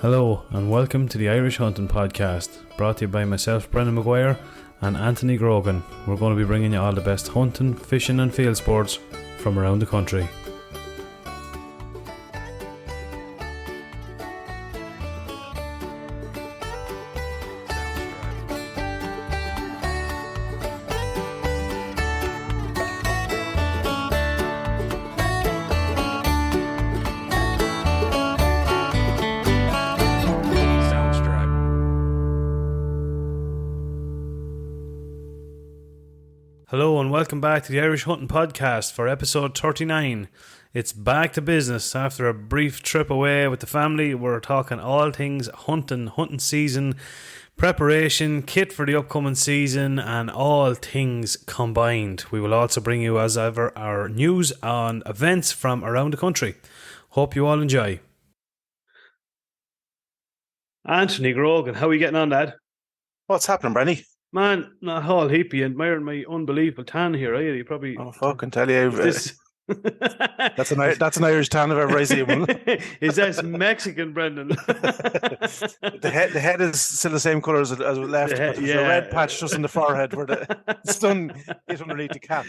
Hello and welcome to the Irish Hunting Podcast, brought to you by myself, Brendan Maguire, and Anthony Grogan. We're going to be bringing you all the best hunting, fishing and field sports from around the country. Hello and welcome back to the Irish Hunting Podcast for episode 39. It's back to business after a brief trip away with the family. We're talking all things hunting season, preparation, kit for the upcoming season, and all things combined. We will also bring you, as ever, our news on events from around the country. Hope you all enjoy. Anthony Grogan, how are you getting on, Dad? What's happening, Brenny? Man, not all heapy, admiring my unbelievable tan here, are you? You probably... Oh, fucking tell you. That's an Irish tan if ever I see one. Is that Mexican, Brendan? The head is still the same colour as it left, but there's a red patch just on the forehead where the sun is underneath the cap.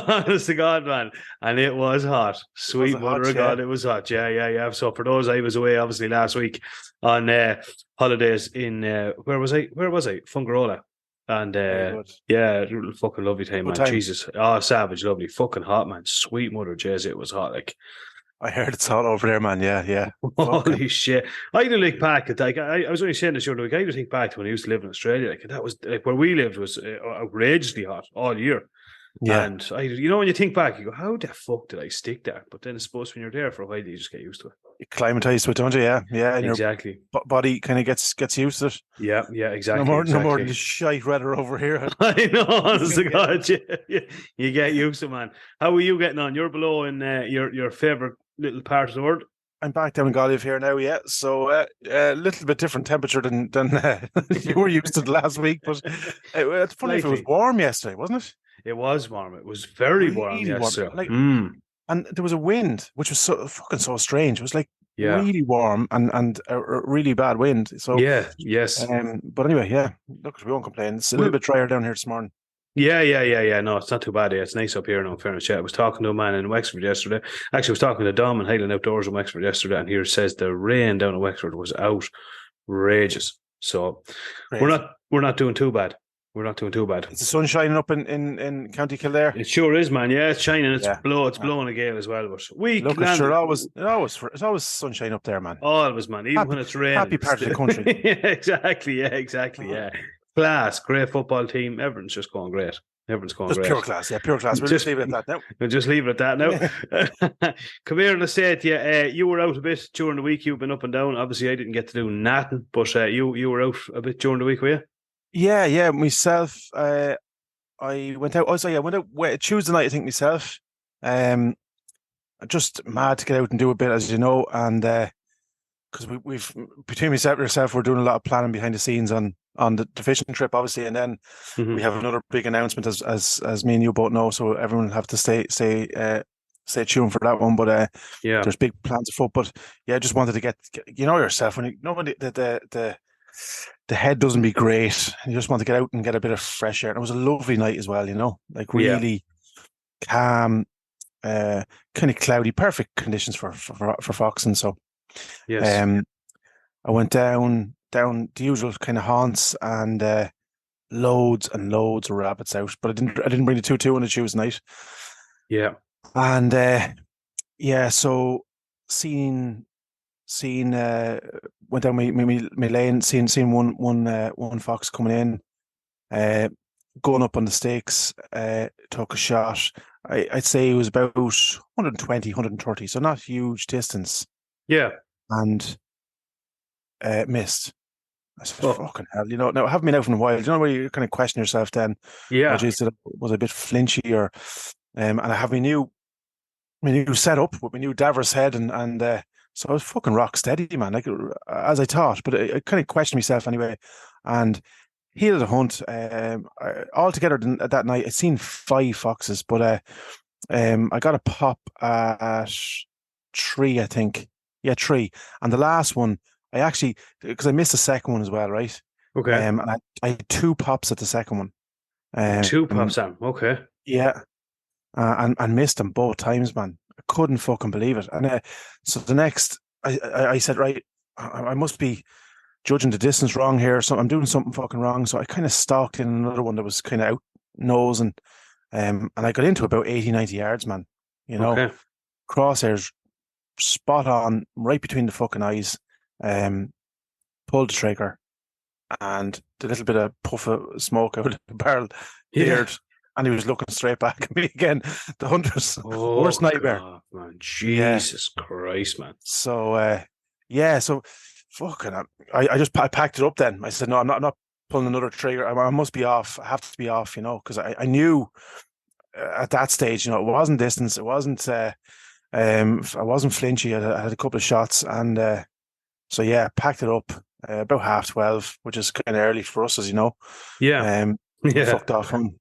Honest to God, man. And it was hot. Sweet mother of God, it was hot. Yeah. So for those, I was away obviously last week on holidays in, where was I? Fungarola. And fucking lovely time, man. Jesus. Oh, savage, lovely. Fucking hot, man. Sweet mother Jez, it was hot. Like, I heard it's hot over there, man. Yeah. Holy shit. I do look back at, like, I was only saying this the other week, I do think back to when I used to live in Australia. Like, that was, like, where we lived was outrageously hot all year. Yeah. And when you think back, you go, how the fuck did I stick there? But then I suppose when you're there for a while, you just get used to it. You acclimatise to it, don't you? Yeah. And exactly. Your body kind of gets used to it. Yeah, exactly. No more than the shite weather over here. I know, honest to God. You get used to it, man. How are you getting on? You're below in your favourite little part of the world. I'm back down in Galway here now, yeah. So a little bit different temperature than you were used to last week. But it's funny if it was warm yesterday, wasn't it? It was warm. It was very warm yesterday. And there was a wind, which was so strange. It was like really warm and a really bad wind. So yes. But anyway, yeah. Look, we won't complain. It's a little bit drier down here this morning. Yeah. No, it's not too bad. Yeah, it's nice up here. In all fairness, I was talking to a man in Wexford yesterday. Actually, I was talking to Dom and Highland Outdoors in Wexford yesterday, and he says the rain down in Wexford was outrageous. So we're not doing too bad. We're not doing too bad. Is the sun shining up in County Kildare? It sure is, man. Yeah, it's shining. It's blowing a gale as well. But it's always sunshine up there, man. Always, man. Even when it's raining. Happy part of the country. Exactly. Yeah. Class, great football team. Everything's just going great. Everyone's going great. Pure class. We'll just leave it at that now. We'll just leave it at that now. Come here and say it to you. You were out a bit during the week. You've been up and down. Obviously, I didn't get to do nothing, but you were out a bit during the week, were you? Yeah. Myself, I went out. Also, I went out Tuesday night. I think myself. Just mad to get out and do a bit, as you know, and because we've between myself and yourself, we're doing a lot of planning behind the scenes on the fishing trip, obviously, and then we have another big announcement, as me and you both know. So everyone will have to stay tuned for that one. But there's big plans afoot. But I just wanted to get yourself when the head doesn't be great. You just want to get out and get a bit of fresh air. And it was a lovely night as well, like really calm, kind of cloudy, perfect conditions for foxing. So, I went down the usual kind of haunts and loads and loads of rabbits out. But I didn't bring the 2-2 on the Tuesday night. Yeah, and so seeing went down my lane, seeing one fox coming in, going up on the stakes, took a shot. I'd say it was about 120, 130, so not huge distance. Yeah. And missed. I said, fucking hell, now I haven't been out in a while. Where you kind of question yourself then? Yeah. Was I a bit flinchy or and I have my new setup with my new Davros head and so I was fucking rock steady, man, like as I thought. But I kind of questioned myself anyway. And he had a hunt. Altogether that night, I'd seen 5 foxes, but I got a pop at 3, I think. Yeah, 3. And the last one, I actually, because I missed the second one as well, right? Okay. And I had two pops at the second one. Two pops on. Okay. Yeah, and missed them both times, man. I couldn't fucking believe it. And so the next, I said, right, I must be judging the distance wrong here. So I'm doing something fucking wrong. So I kind of stalked in another one that was kind of out nose, and I got into about 80, 90 yards, man. You know, Okay. crosshairs spot on, right between the fucking eyes. Pulled the trigger, and the little bit of puff of smoke out of the barrel Yeah. cleared, and he was looking straight back at me again. The hunter's Oh, worst nightmare. God, man. Yeah. Jesus Christ, man. So yeah, so fucking, I just packed it up. Then I said, no, I'm not pulling another trigger. I must be off. I have to be off, you know, because I knew at that stage, you know, it wasn't distance. It wasn't. I wasn't flinchy. I had a couple of shots, and so yeah, packed it up about 12:30, which is kind of early for us, as you know. Yeah. Yeah. Fucked off home.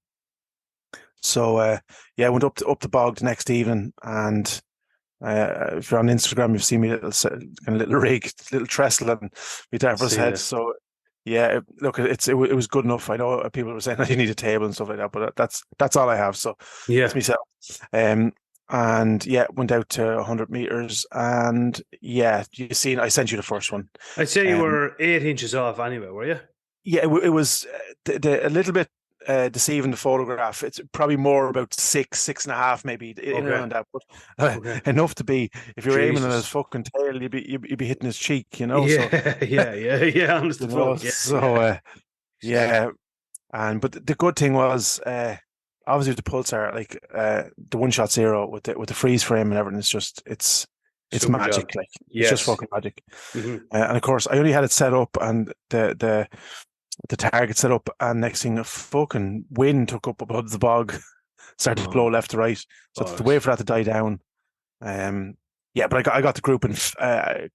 So yeah, went up the bog the next evening, and if you're on Instagram, you've seen me little rig, little trestle, and my Darver's See head. it. So yeah, look, it was good enough. I know people were saying that you need a table and stuff like that, but that's all I have. So Yeah. it's myself. And yeah, went out to 100 meters, and yeah, I sent you the first one. I'd say you were 8 inches off anyway, were you? Yeah, it was a little bit deceiving, the photograph. It's probably more about 6.5, maybe in around that, but enough to be, if you're aiming at his fucking tail, you'd be hitting his cheek, you know. Yeah, so, yeah. Honest to fuck. Yeah. So yeah, but the good thing was, obviously with the Pulsar, like the 1-shot zero with the freeze frame and everything, it's Super magic. job. Like Yes. it's just fucking magic. Mhm. And of course, I only had it set up, and the target set up, and next thing, a fucking wind took up above the bog, started to blow left to right. So to wait for that to die down. Yeah, but I got the group in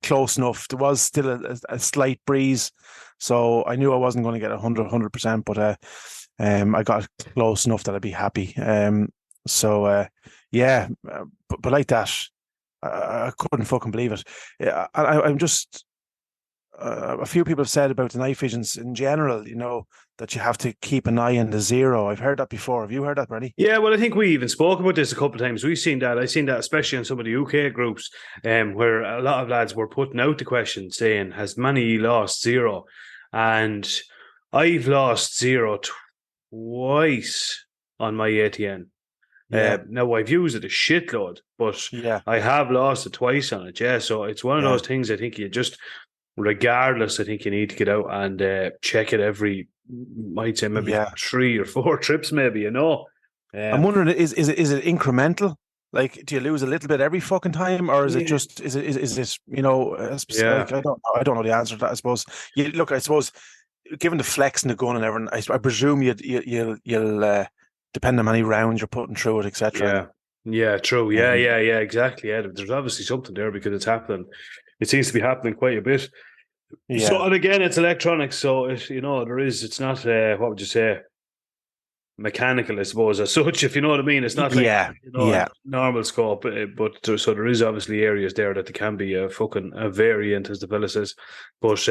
close enough. There was still a slight breeze, so I knew I wasn't going to get 100%, but I got close enough that I'd be happy. So yeah, but like that, I couldn't fucking believe it. Yeah, I'm just. A few people have said about the night visions in general, you know, that you have to keep an eye on the zero. I've heard that before. Have you heard that, Bernie? Yeah, well, I think we even spoke about this a couple of times. We've seen that. I've seen that especially in some of the UK groups, where a lot of lads were putting out the question saying, has Manny lost zero? And I've lost zero twice on my ATN. Yeah. Now, I've used it a shitload, but Yeah. I have lost it twice on it, yeah. So it's one of those things I think you just... Regardless, I think you need to get out and check it every, might say maybe 3 or 4 trips, maybe, you know. I'm wondering, is it incremental? Like, do you lose a little bit every fucking time, or is it just is this, you know? Like, I don't know the answer to that. I suppose I suppose, given the flex and the gun and everything, I presume you'll depend on how many rounds you're putting through it, etc. Yeah, true. Yeah, exactly. Yeah, there's obviously something there because it's happening. It seems to be happening quite a bit. Yeah. So, and again, it's electronics, so it's not what would you say, mechanical, I suppose, as such, if you know what I mean. It's not like normal scope, but so there is obviously areas there that there can be a variant, as the fella says. But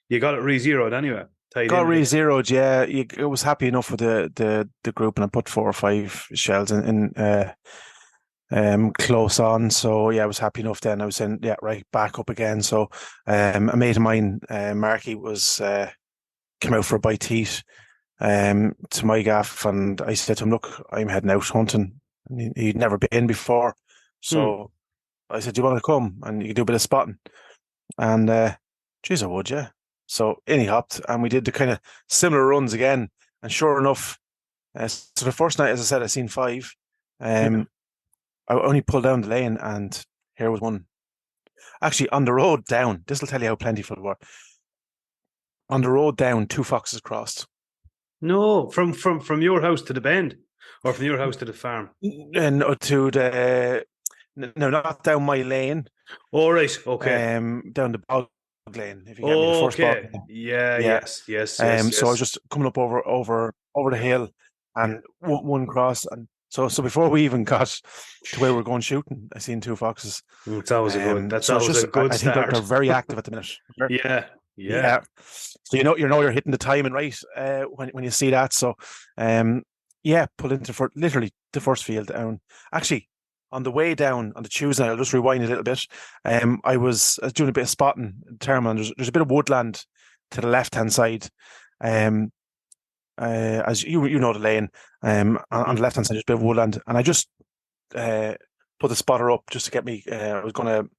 you got it re-zeroed anyway. Got re-zeroed, yeah. I was happy enough with the group, and I put 4 or 5 shells in close on. So yeah, I was happy enough then. I was saying, right, back up again. So a mate of mine, Marky, was came out for a bite to eat to my gaff, and I said to him, look, I'm heading out hunting. And he'd never been before. So I said, do you want to come? And you can do a bit of spotting. And geez, I would, yeah. So in he hopped, and we did the kind of similar runs again. And sure enough, so the first night, as I said, I seen 5. I only pulled down the lane, and here was one. Actually, on the road down, this will tell you how plentiful it were. On the road down, 2 foxes crossed. No, from your house to the bend, or from your house to the farm? No, not down my lane. Oh, right, okay. Down the bog lane, if you get me, the first bog lane. Yes. So I was just coming up over the hill, and one cross, and So before we even got to where we're going shooting, I seen two foxes. It's always a good. That's so it's always just, a good I think start. they're very active at the minute. Yeah. Yeah. So you're hitting the timing right when you see that. So pulled into for literally the first field down. Actually, on the way down on the Tuesday, I'll just rewind a little bit. I was doing a bit of spotting in Termon. There's a bit of woodland to the left hand side. As you know the lane. On the left hand side, there's a bit of woodland, and I just put the spotter up just to get me. I was going to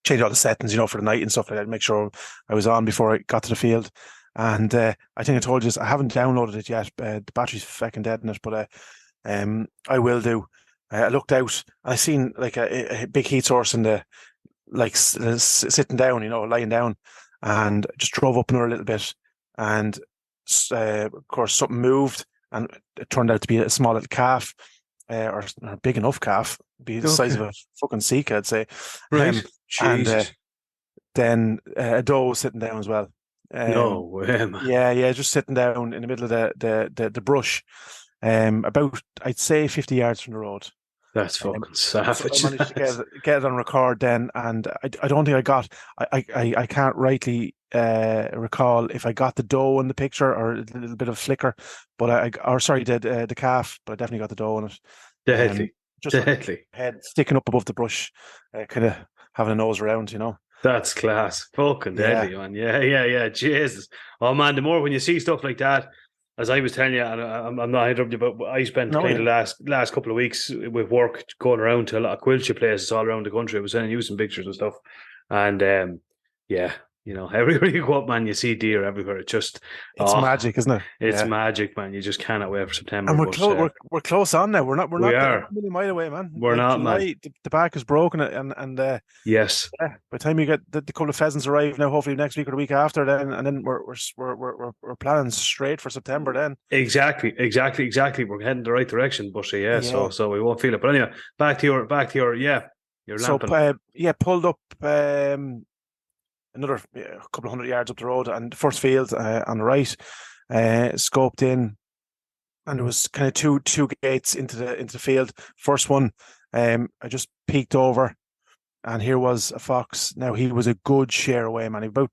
change all the settings, for the night and stuff like that, make sure I was on before I got to the field. And I think I told you this, I haven't downloaded it yet. The battery's fucking dead in it, but I will do. I looked out and I seen like a big heat source in the sitting down, lying down, and just drove up another little bit, and of course something moved, and it turned out to be a small little calf, or a big enough calf, be the size of a fucking sika, I'd say. Right. And then a doe was sitting down as well. No way, man. Yeah, just sitting down in the middle of the brush, about I'd say 50 yards from the road. That's fucking savage. So I managed to get it on record then, and I don't think I can't rightly recall if I got the doe in the picture or a little bit of flicker, but the calf, but I definitely got the doe in it. Deadly. Just deadly. Head sticking up above the brush, kind of having a nose around, That's class. Fucking deadly, man. Yeah. Jesus. Oh, man, the more when you see stuff like that, as I was telling you, and I'm not interrupting you, but I spent the last couple of weeks with work going around to a lot of quilcher places all around the country. I was sending you some pictures and stuff. And everywhere you go up, man, you see deer everywhere. It's magic, isn't it? It's magic, man. You just cannot wait for September. And we're close on now. We're not a million mile away, man. We're not, July, man. The back is broken, and yes. Yeah, by the time you get the couple of pheasants arrive now, hopefully next week or the week after, then we're planning straight for September. Then exactly. We're heading the right direction, but so we won't feel it. But anyway, back to your your lamping. So pulled up another couple of 100 yards up the road, and the first field on the right, scoped in, and there was kind of two gates into the field. First one, I just peeked over, and here was a fox. Now he was a good share away, man. About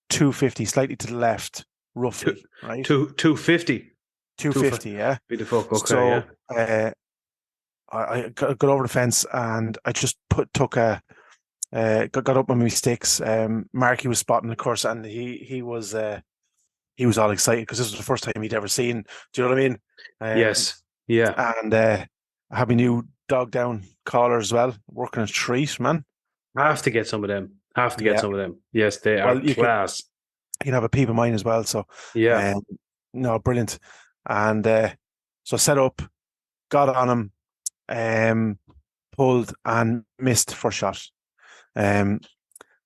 250, slightly to the left, roughly. Right, 250. 250, yeah. Be the fuck, okay. So I got over the fence, and I just got up on my sticks. Marky was spotting, of course, and he was all excited because this was the first time he'd ever seen. Do you know what I mean? Yes. Yeah. And I have my new dog down collar as well, working a treat, man. I have to get some of them. Some of them. Yes, they are class. You can have a peep of mine as well. So no, brilliant. And so set up, got on him, pulled and missed first shot.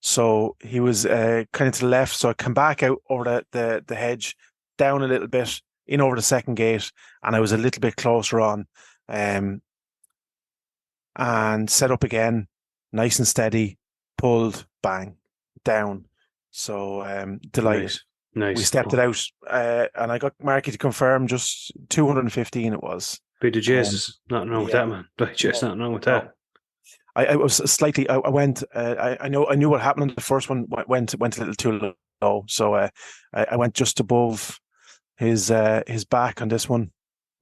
So he was kind of to the left. So I come back out over the hedge, down a little bit, in over the second gate, and I was a little bit closer on, and set up again, nice and steady, pulled, bang, down. So delighted. Nice. We stepped it out, and I got Marky to confirm just 215 it was. Be the Jesus, nothing wrong with that, man. But just nothing wrong with that. I was slightly. I went. I knew what happened. The first one went a little too low, so I went just above his back on this one,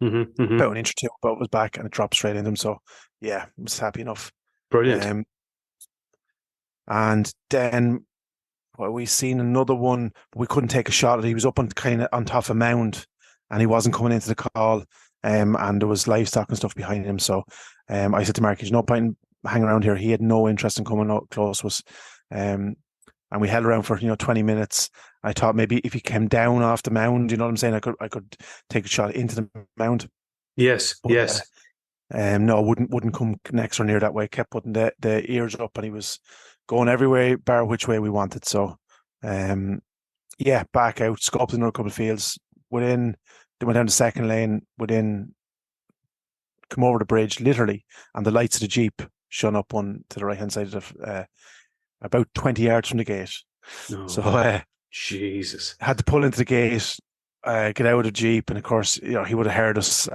about an inch or two above his back, and it dropped straight into him. So yeah, I was happy enough. Brilliant. And then we seen another one, but we couldn't take a shot at it. He was up on kind of on top of a mound, and he wasn't coming into the call. And there was livestock and stuff behind him. So I said to Mark, "There's no point in hanging around here." He had no interest in coming up close to us. And we held around for 20 minutes. I thought maybe if he came down off the mound, you know what I'm saying, I could take a shot into the mound. Yes, but, yes. No, wouldn't come next or near that way. Kept putting the ears up, and he was going everywhere, bar which way we wanted. So, back out, scoped another couple of fields. They went down the second lane, come over the bridge, literally, and the lights of the Jeep shone up one to the right-hand side of about 20 yards from the gate. Oh, so, Jesus. Had to pull into the gate, get out of the Jeep, and of course, he would have heard us.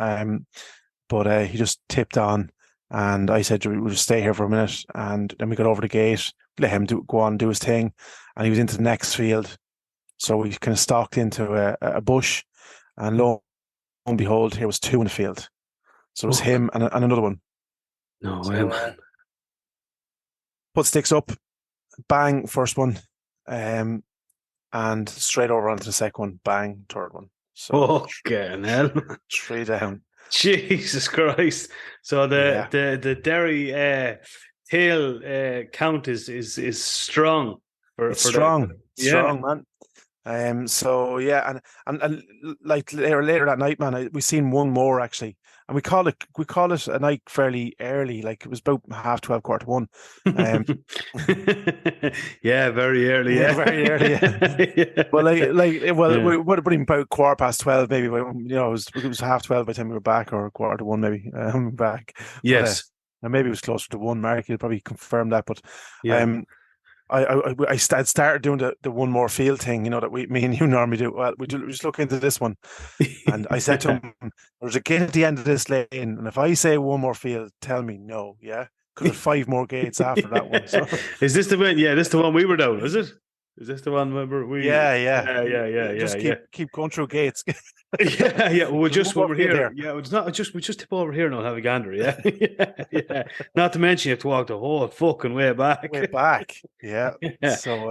But he just tipped on, and I said, we'll just stay here for a minute. And then we got over the gate, let him go on and do his thing. And he was into the next field. So we kind of stalked into a bush, and lo and behold, here was two in the field. So it was him and another one. No way, man. Put sticks up, bang, first one. And straight over onto the second one, bang, third one. So fucking hell. 3 down. Jesus Christ! So the Derry tail count is strong. It's strong, man. So yeah, and like later that night, man, we seen one more actually, and we call it a night fairly early, like it was about 12:30, 1:15. Yeah, very early. Yeah, very early. Yeah. Well, it would have been about 12:15, maybe. It was 12:30 by the time we were back, or 1:15, maybe. Back. Yes, and maybe it was closer to 1. Mark, you'll probably confirm that, but I started doing the one more field thing, that me and you normally do. Well, we just look into this one, and I said to him, "There's a gate at the end of this lane, and if I say one more field, tell me no, yeah, because there's 5 more gates after that one." So. Is this the one? Yeah, this is the one we were down. Is it? Is this the one? Remember we? Yeah. Just keep going through gates. yeah. Well, just when we're here. Yeah, it's not just we just tip over here and I'll have a gander. Yeah. Yeah. Not to mention you have to walk the whole fucking way back. Yeah. So,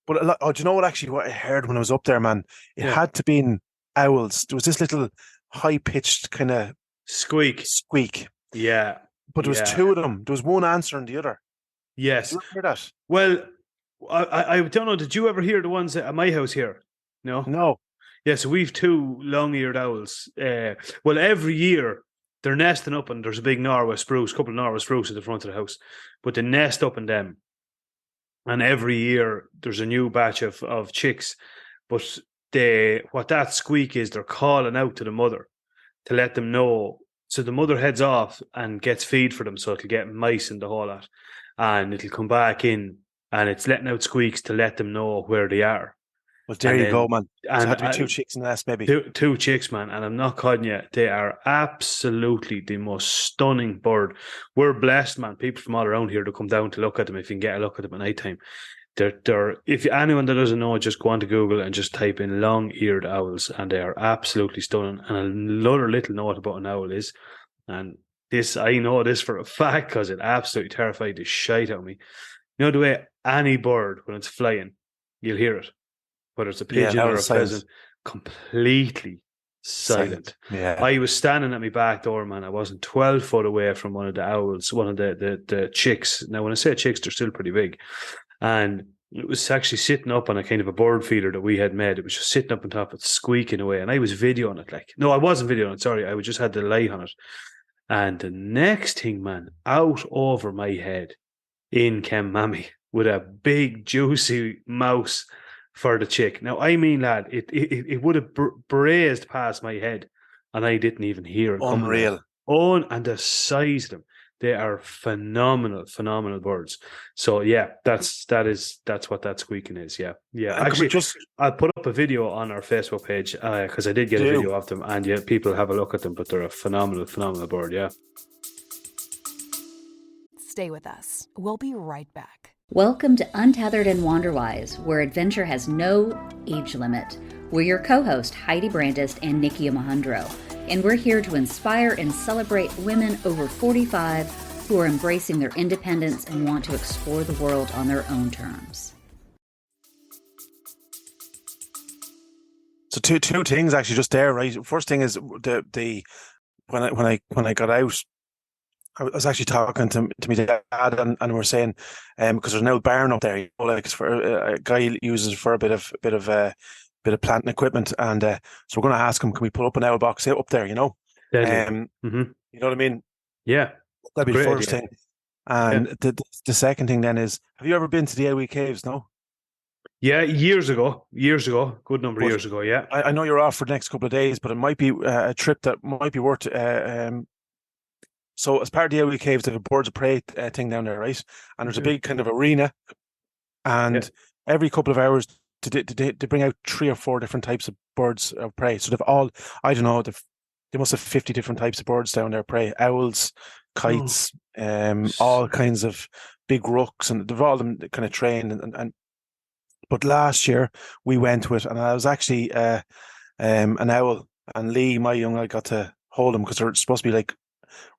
but do you know what I heard when I was up there, man? It had to be owls. There was this little high pitched kind of squeak. Yeah. But there was 2 of them. There was one answering the other. Yes. Did you hear that? Well, I don't know. Did you ever hear the ones at my house here? No. Yeah, so we've 2 long-eared owls. Well, every year they're nesting up, and there's a big couple of Norway spruce at the front of the house, but they nest up in them. And every year there's a new batch of chicks, but what that squeak is, they're calling out to the mother to let them know. So the mother heads off and gets feed for them, so it'll get mice and the whole lot, and it'll come back in. And it's letting out squeaks to let them know where they are. Well, there you go, man. And had to be 2 chicks in the nest, maybe. Two chicks, man. And I'm not kidding you. They are absolutely the most stunning bird. We're blessed, man. People from all around here to come down to look at them if you can get a look at them at night time. If anyone that doesn't know, just go onto Google and just type in long-eared owls, and they are absolutely stunning. And another little note about an owl is, and this I know this for a fact because it absolutely terrified the shite out of me. You know the way any bird, when it's flying, you'll hear it, whether it's a pigeon or a pheasant, completely silent. Yeah. I was standing at my back door, man. I wasn't 12 foot away from one of the owls, one of the chicks. Now, when I say chicks, they're still pretty big. And it was actually sitting up on a kind of a bird feeder that we had made. It was just sitting up on top of it, squeaking away. And I was videoing it. No, I wasn't videoing it. Sorry. I just had the light on it. And the next thing, man, out over my head, in came Mammy with a big juicy mouse for the chick. Now, I mean, lad, it would have brazed past my head, and I didn't even hear it. Unreal. And the size of them, they are phenomenal birds. So yeah, that's what that squeaking is. Yeah. Actually, I'll put up a video on our Facebook page because I did get a video of them, and yeah, people have a look at them. But they're a phenomenal bird. Yeah. Stay with us. We'll be right back. Welcome to Untethered and Wanderwise, where adventure has no age limit. We're your co-host, Heidi Brandis and Nikki Amahundro, and we're here to inspire and celebrate women over 45 who are embracing their independence and want to explore the world on their own terms. So two things actually just there, right? First thing is the when I got out, I was actually talking to my dad, and we were saying, because there's an old barn up there, like it's for a guy uses for a bit of plant and equipment, and so we're going to ask him, can we put up an owl box up there? You know what I mean? Yeah, that'd be the first thing. And the second thing then is, have you ever been to the Elwee Caves? No. Yeah, years ago, good number of years ago. Yeah, I know you're off for the next couple of days, but it might be a trip that might be worth. So as part of the Elwee Caves, they have a birds of prey thing down there, right? And there's a big kind of arena, and every couple of hours to bring out 3 or 4 different types of birds of prey. So they've all, I don't know, they must have 50 different types of birds down there, prey, owls, kites, all kinds of big rooks, and they've all them kind of trained. And but last year we went with, and I was actually an owl, and Lee, my young, I got to hold them because they're supposed to be like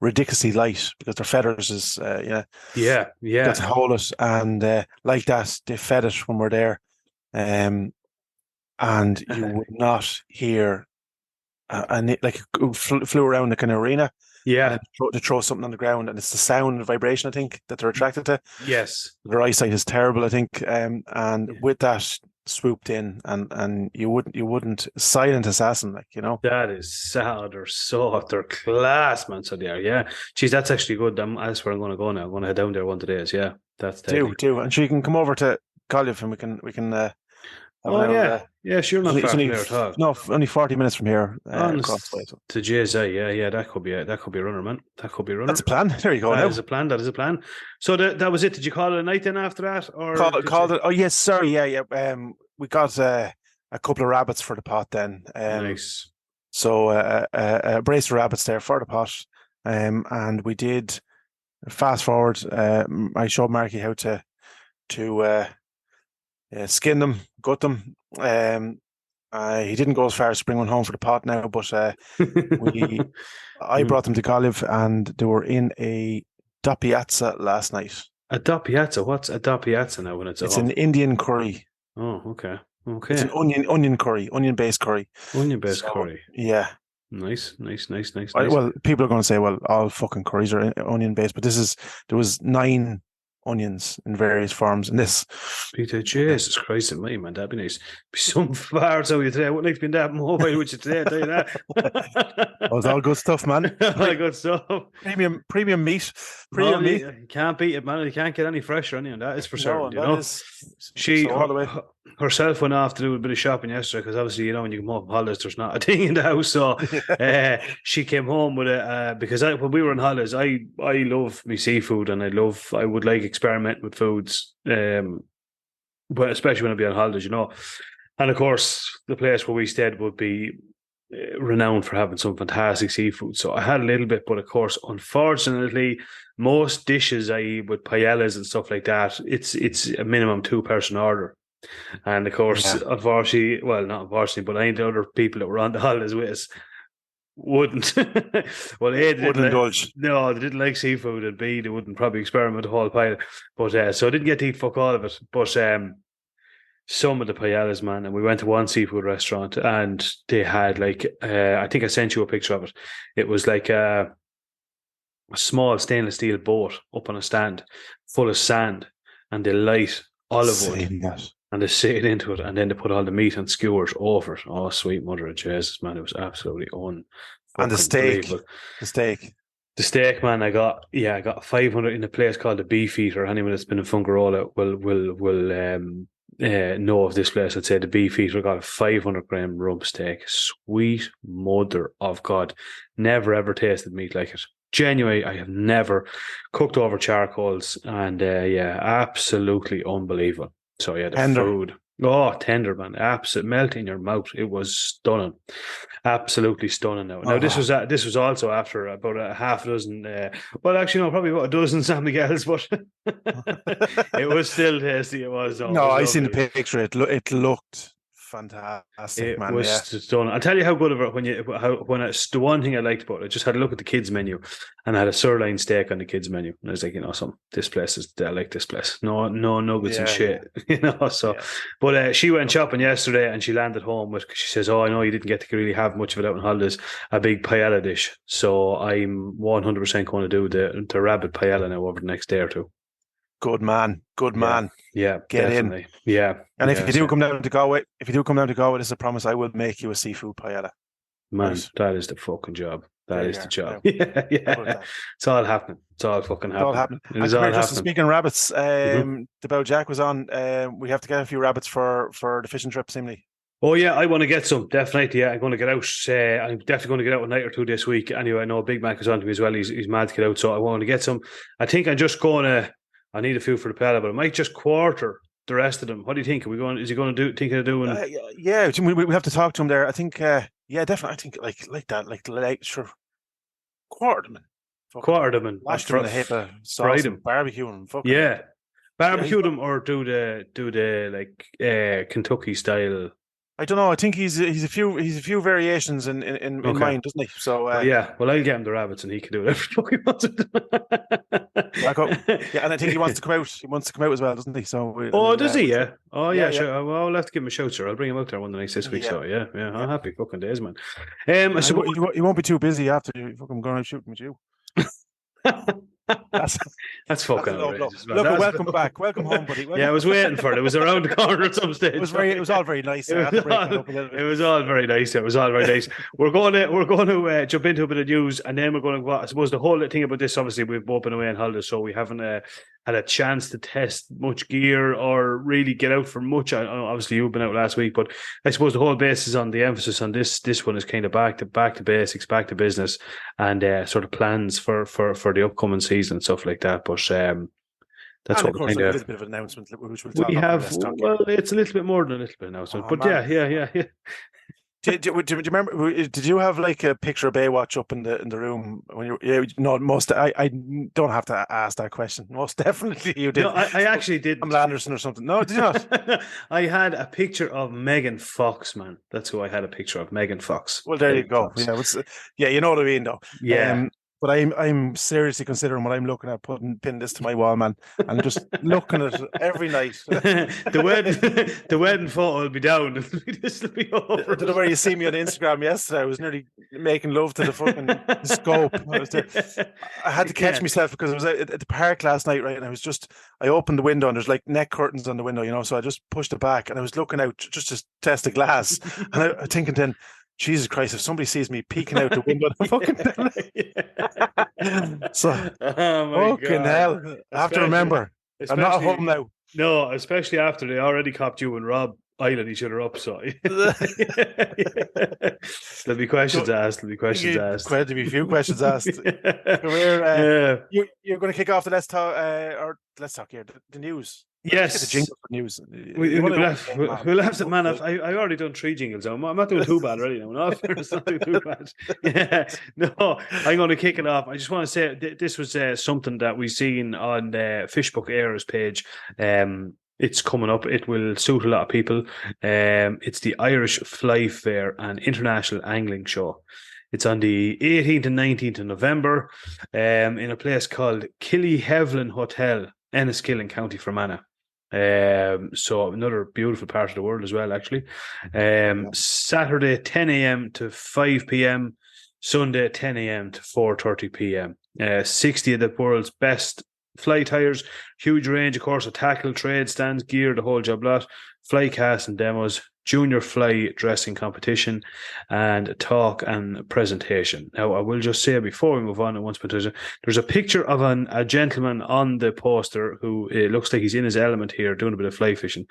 ridiculously light because their feathers is got to hold it, and like that they fed it when we're there, and you would not hear and it like flew around the kind of arena, and to throw something on the ground, and it's the sound and vibration, I think, that they're attracted to. Yes, their eyesight is terrible, I think, and with that swooped in, and you wouldn't silent assassin, like, you know. That is sad. They're class, man. So they are, yeah. Geez, that's actually good. That's where I'm going to go now. I'm going to head down there one of the days. Yeah, that's do, and so you can come over to Galway and we can. Yeah, sure. Not far from there at all. No, only 40 minutes from here. To JSI, yeah. That could be a runner, man. That could be a runner. That's a plan. There you go. That is a plan. So that was it. Did you call it a night then after that, or called it? Oh yes, sorry, yeah. We got a couple of rabbits for the pot then. Nice. So a brace of rabbits there for the pot, and we did. Fast forward, I showed Marky how to skin them, gut them. He didn't go as far as to bring one home for the pot now, but I brought them to Galway, and they were in a doppiazza last night. A doppiazza? What's a doppiazza now? When it's an Indian curry. Oh, okay. It's an onion curry, onion-based curry. Onion-based curry. Yeah. Nice. Well, people are going to say, well, all fucking curries are onion-based, but there was 9 onions in various forms in this. Peter, Jesus Christ of me, man, that'd be nice. Be some farts out of you today. I wouldn't like to be that mobile with you today, I tell you that. It's all good stuff, man. All good stuff. Premium meat. You can't beat it, man. You can't get any fresher on you, and that is for certain. You know, she herself went off to do a bit of shopping yesterday because obviously, you know, when you come home from holidays, there's not a thing in the house. So she came home with it because when we were on holidays, I love me seafood, and I would like experiment with foods, but especially when I'd be on holidays, you know. And of course, the place where we stayed would be renowned for having some fantastic seafood. So I had a little bit, but of course, unfortunately, most dishes I eat with paellas and stuff like that, it's a minimum 2-person order. And of course, unfortunately, well, not unfortunately, but I think the other people that were on the holidays with us wouldn't. Well, A, they wouldn't indulge. No, they didn't like seafood, and B, they wouldn't probably experiment the whole pile. But so I didn't get to eat fuck all of it. But some of the paellas, man, and we went to one seafood restaurant, and they had like I think I sent you a picture of it. It was like a small stainless steel boat up on a stand full of sand, and they light olive wood. And they sit it into it, and then they put all the meat and skewers over it. Oh, sweet mother of Jesus, man. It was absolutely And the steak. The steak, man, I got 500 in a place called the Beefeater. Anyone that's been in Fungarola will know of this place. I'd say the Beefeater got a 500 gram rump steak. Sweet mother of God. Never ever tasted meat like it. Genuinely, I have never cooked over charcoals, and absolutely unbelievable. So yeah, the food. Oh, tender, man. Absolutely melt in your mouth. It was stunning. Absolutely stunning now. Now this was also after about a half dozen probably about a dozen San Miguel's, but it was still tasty. It was. I seen the picture. It looked fantastic, man. It was stunning. I'll tell you how good of it it's the one thing I liked about it. I just had a look at the kids menu, and I had a sirloin steak on the kids menu, and I was like, you know, I like this place. No nuggets and shit, you know. So, but she went shopping yesterday, and she landed home with. She says, "Oh, I know you didn't get to really have much of it out on holidays. A big paella dish. So I'm 100% going to do the rabbit paella now over the next day or two." Good man. Yeah, get definitely. in. Yeah. And if you do come down to Galway, this is a promise, I will make you a seafood paella. Man, that is the fucking job. That is the job. Yeah. It's all happening. It's all fucking happening. It is all happening. Speaking of rabbits, the Bow Jack was on. We have to get a few rabbits for the fishing trip, seemingly. Oh yeah, I want to get some, definitely. Yeah, I'm going to get out. I'm definitely going to get out a night or two this week. Anyway, I know Big Mac is on to me as well. He's mad to get out, so I want to get some. I think I'm just going to. I need a few for the paella, but I might just quarter the rest of them? What do you think? Are we going? Is he going to do? Think of doing? Yeah, we have to talk to him there. I think, yeah, definitely. I think like that, like sure, Quarterman, Quarterman, lashed him in the hip, sauce and barbecue and fucking barbecue them or do the like Kentucky style. I don't know. I think he's a few variations in mind, doesn't he? So yeah. Well, I'll get him the rabbits, and he can do whatever he wants. Yeah, and I think he wants to come out. He wants to come out as well, doesn't he? So does he? Yeah. Oh yeah. Sure. Well, I'll have to give him a shout, sir. I'll bring him out there one of the nights this week. So yeah. I'm happy fucking days, man. So he won't be too busy after you fucking going out shooting with you. That's fucking outrageous. Look, welcome back. Welcome home, buddy. Yeah, I was waiting for it. It was around the corner at some stage. It was all very nice. It was all very nice. It was all very nice. We're going to jump into a bit of news, and then we're going to. I suppose the whole thing about this, obviously, we've both been away on holidays, so we haven't had a chance to test much gear or really get out for much. Obviously, you've been out last week, but I suppose the whole basis on the emphasis on this one is kind of back to basics, back to business, and sort of plans for the upcoming season and stuff like that. But that's what we're kind of a little bit of an announcement, which we'll talk we have. about. Well, it's a little bit more than a little bit of announcement, but man. Yeah. Do you remember? Did you have like a picture of Baywatch up in the room when you? Yeah, no, most. I don't have to ask that question. Most definitely, you did. No, I actually did. Pamela Anderson or something. No, did you not? I had a picture of Megan Fox, man. That's who I had a picture of, Megan Fox. Well, there you go. Fox. Yeah, you know what I mean, though. Yeah. But I'm seriously considering what I'm looking at, pin this to my wall, man. I'm just looking at it every night. the wedding photo will be down. This will be over. I don't know where you see me on Instagram yesterday. I was nearly making love to the fucking scope. I had to catch myself because I was at the park last night, right? And I opened the window and there's like neck curtains on the window, so I just pushed it back and I was looking out just to test the glass. And I thinking then, Jesus Christ, if somebody sees me peeking out the window, so fucking hell. I have to remember, I'm not at home now. No, especially after they already copped you and Rob eyeing each other up, so there'll be questions asked. There'll be a few questions asked. You're going to kick off the let's talk here, the news. Yes, the jingle for news. We'll have to, man. I already done 3 jingles. I'm not doing too bad already now. No, it's not doing too bad. Yeah, no, I'm going to kick it off. I just want to say this was something that we've seen on the Fishbook Airs page. It's coming up. It will suit a lot of people. It's the Irish Fly Fair and International Angling Show. It's on the 18th and 19th of November in a place called Killyhevlin Hotel, Enniskillen, County Fermanagh. So another beautiful part of the world as well, actually. Saturday 10 a.m. to 5 p.m. Sunday 10 a.m. to 4:30 p.m. 60 of the world's best fly tyres, huge range, of course, of tackle, trade stands, gear, the whole job lot, fly casts and demos, junior fly dressing competition, and talk and presentation. Now, I will just say before we move on, there's a picture of a gentleman on the poster who it looks like he's in his element here doing a bit of fly fishing.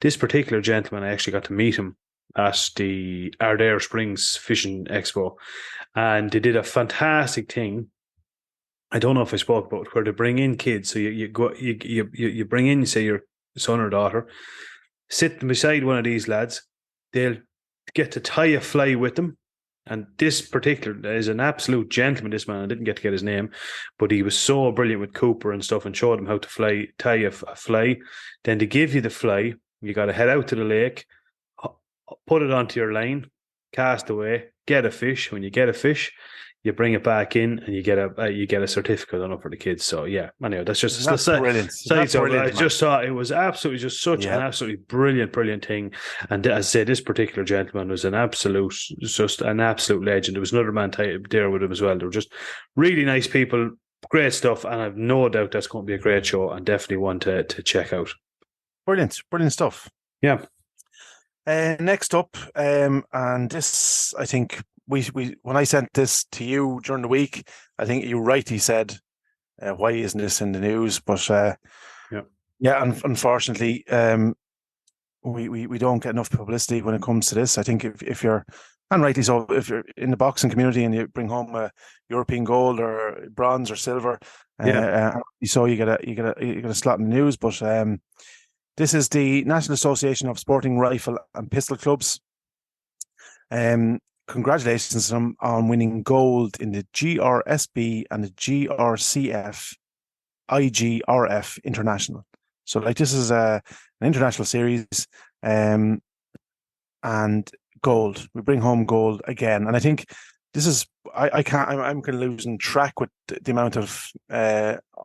This particular gentleman, I actually got to meet him at the Ardare Springs Fishing Expo, and they did a fantastic thing. I don't know if I spoke about it, where they bring in kids. So you bring in, say, your son or daughter, sit them beside one of these lads. They'll get to tie a fly with them. And this particular is an absolute gentleman, this man. I didn't get to get his name, but he was so brilliant with Cooper and stuff and showed them how to tie a fly. Then they give you the fly. You got to head out to the lake, put it onto your line, cast away, get a fish. When you get a fish, you bring it back in and you get a certificate on it for the kids. So yeah, anyway, that's brilliant. I just thought it was absolutely just such an absolutely brilliant thing. And as I say, this particular gentleman was just an absolute legend. There was another man there with him as well. They were just really nice people, great stuff, and I've no doubt that's going to be a great show and definitely one to check out. Brilliant stuff. Yeah. Next up, and this, I think. We when I sent this to you during the week, I think you rightly said, "Why isn't this in the news?" But unfortunately, we don't get enough publicity when it comes to this. I think if you're, and rightly so, if you're in the boxing community and you bring home a European gold or bronze or silver, so you get a slot in the news. But This is the National Association of Sporting Rifle and Pistol Clubs. Congratulations on winning gold in the GRSB and the GRCF IGRF International. So like this is an international series and gold. We bring home gold again. And I think this is, I'm kind of losing track with the amount of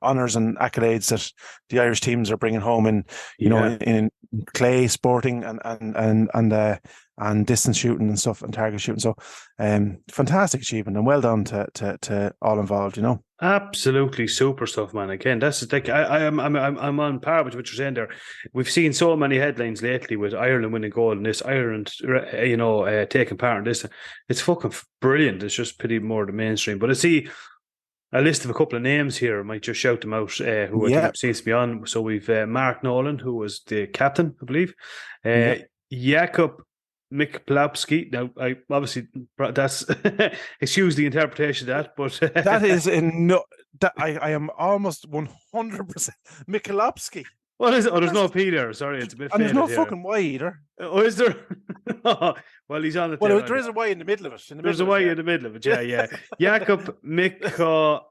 honours and accolades that the Irish teams are bringing home in, you know, in clay sporting and distance shooting and stuff and target shooting. So fantastic achievement and well done to all involved, you know. Absolutely super stuff, man. Again, that's like I'm on par with what you're saying there. We've seen so many headlines lately with Ireland winning gold and this, Ireland, you know, taking part in this. It's fucking brilliant. It's just pretty more the mainstream. But I see a list of a couple of names here. I might just shout them out. Who I think seems to be on. So we've Mark Nolan, who was the captain, I believe. Jakub Mikulowski. Now, I obviously that's excuse the interpretation of that, but that is I am almost 100% Mikulowski. What is it? Oh, there's no P there. Sorry, it's a bit. And there's no here. fucking Y either. Oh, is there? Well, he's on the. Well, there is a Y in the middle of it. There's a Y in the middle of it. Yeah. Jakub Mikkel.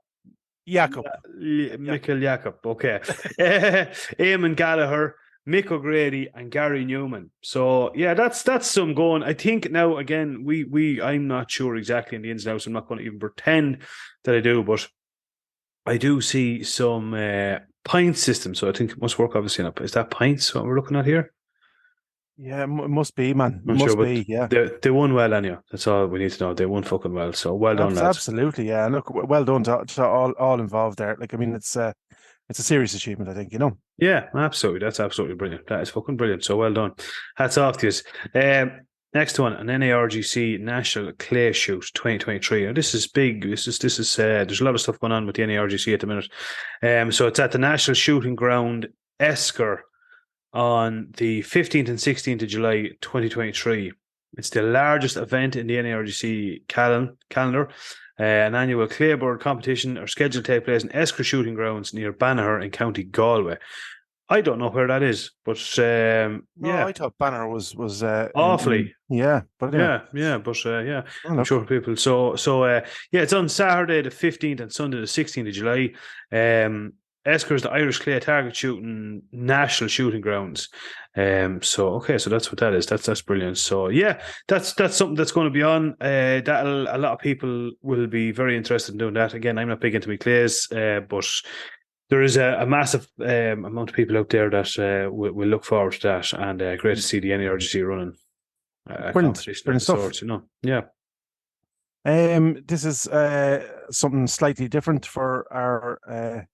Jakub. Okay. Eamon Gallagher, Mick O'Grady, and Gary Newman. So yeah, that's some going. I think now again I'm not sure exactly in the ins and outs. I'm not going to even pretend that I do, but I do see some points system. So I think it must work obviously. Is that points what we're looking at here? Yeah, it must be, man. Must sure, be. Yeah, they won well, anyhow. That's all we need to know. They won fucking well. So well done, lads. Absolutely, yeah. And look, well done to all involved there. Like, I mean, it's a serious achievement, I think, you know. Yeah, absolutely. That's absolutely brilliant. That is fucking brilliant. So well done. Hats off to you. Next one, an NARGC National Clay Shoot 2023. Now, this is big. This is there's a lot of stuff going on with the NARGC at the minute. So it's at the National Shooting Ground Esker on the 15th and 16th of July 2023. It's the largest event in the NARGC calendar. An annual clayboard competition are scheduled to take place in Esker Shooting Grounds near Banagher in County Galway. I don't know where that is, but I thought Banagher was awfully. But I'm sure people. So it's on Saturday the 15th and Sunday the 16th of July. Esker is the Irish Clay Target Shooting National Shooting Grounds. So that's what that is. That's brilliant. So yeah, that's something that's going to be on. A lot of people will be very interested in doing that. Again, I'm not big into my clays, but there is a massive amount of people out there that will look forward to that, and great to see the NARGC running a competition of the sorts, you know. Yeah. This is something slightly different for our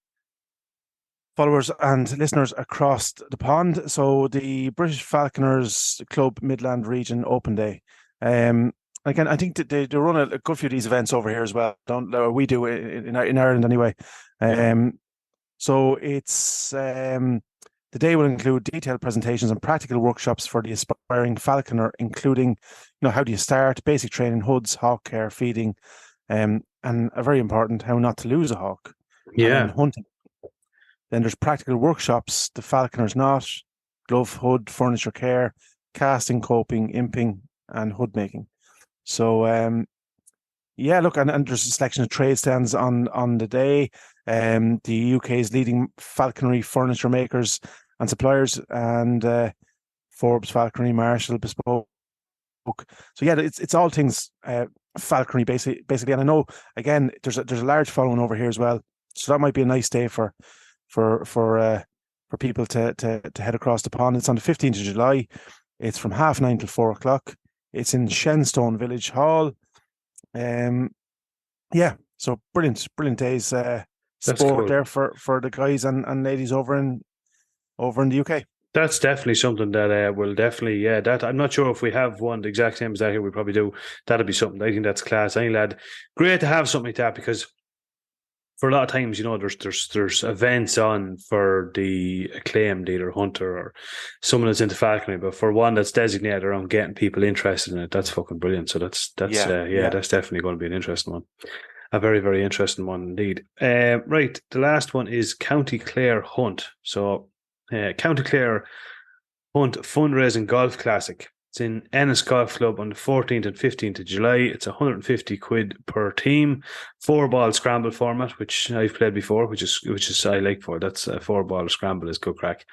followers and listeners across the pond. So the British Falconers Club Midland Region Open Day. Again, I think that they run a good few of these events over here as well. We do in Ireland anyway. So it's the day will include detailed presentations and practical workshops for the aspiring falconer, including, you know, how do you start, basic training, hoods, hawk care, feeding, and a very important, how not to lose a hawk. Yeah. And hunting. Then there's practical workshops, the falconer's knot, glove, hood, furniture care, casting, coping, imping, and hood making. So, look, and there's a selection of trade stands on the day. The UK's leading falconry furniture makers and suppliers, and Forbes, Falconry, Marshall, Bespoke. So yeah, it's all things falconry basically. And I know again there's a large following over here as well. So that might be a nice day for people to head across the pond. It's on the 15th of July. It's from 9:30 till 4:00. It's in Shenstone Village Hall. So brilliant days. Sport cool. There for the guys and ladies over in the UK. That's definitely something that will definitely, that I'm not sure if we have one the exact same as that here. We probably do. That'll be something. I think that's class. I think, lad, great to have something like that, because for a lot of times, you know, there's events on for the acclaimed either hunter or someone that's into falconry, but for one that's designated around getting people interested in it, that's fucking brilliant. So that's that's definitely going to be an interesting one. A very, very interesting one indeed. Right, the last one is County Clare Hunt. So County Clare Hunt Fundraising Golf Classic. It's in Ennis Golf Club on the 14th and 15th of July. It's 150 quid per team. 4-ball scramble format, which I've played before, which is I like for. That's a 4-ball scramble is good crack.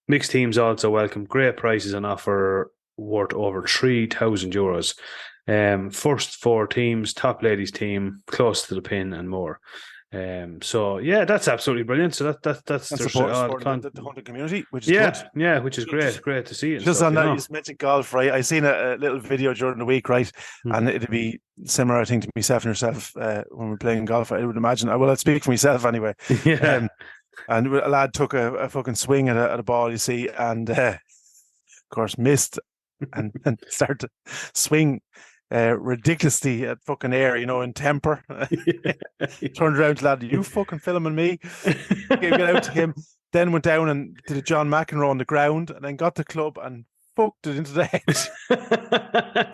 Mixed teams also welcome. Great prices on offer worth over €3,000. First 4 teams, top ladies team, close to the pin and more. So yeah, that's absolutely brilliant. So that's support the hunting community, which is good. Which is great to see. Just on that, you just mentioned golf, right? I seen a little video during the week, right? And it'd be similar, I think, to myself and yourself when we're playing golf. I would imagine. I'd speak for myself anyway. Yeah. And a lad took a fucking swing at a ball, you see, and of course missed and started to swing ridiculously at fucking air, in temper. Turned around to lad, you fucking filming me? Get out to him. Then went down and did a John McEnroe on the ground, and then got the club and fucked it into the hedge. As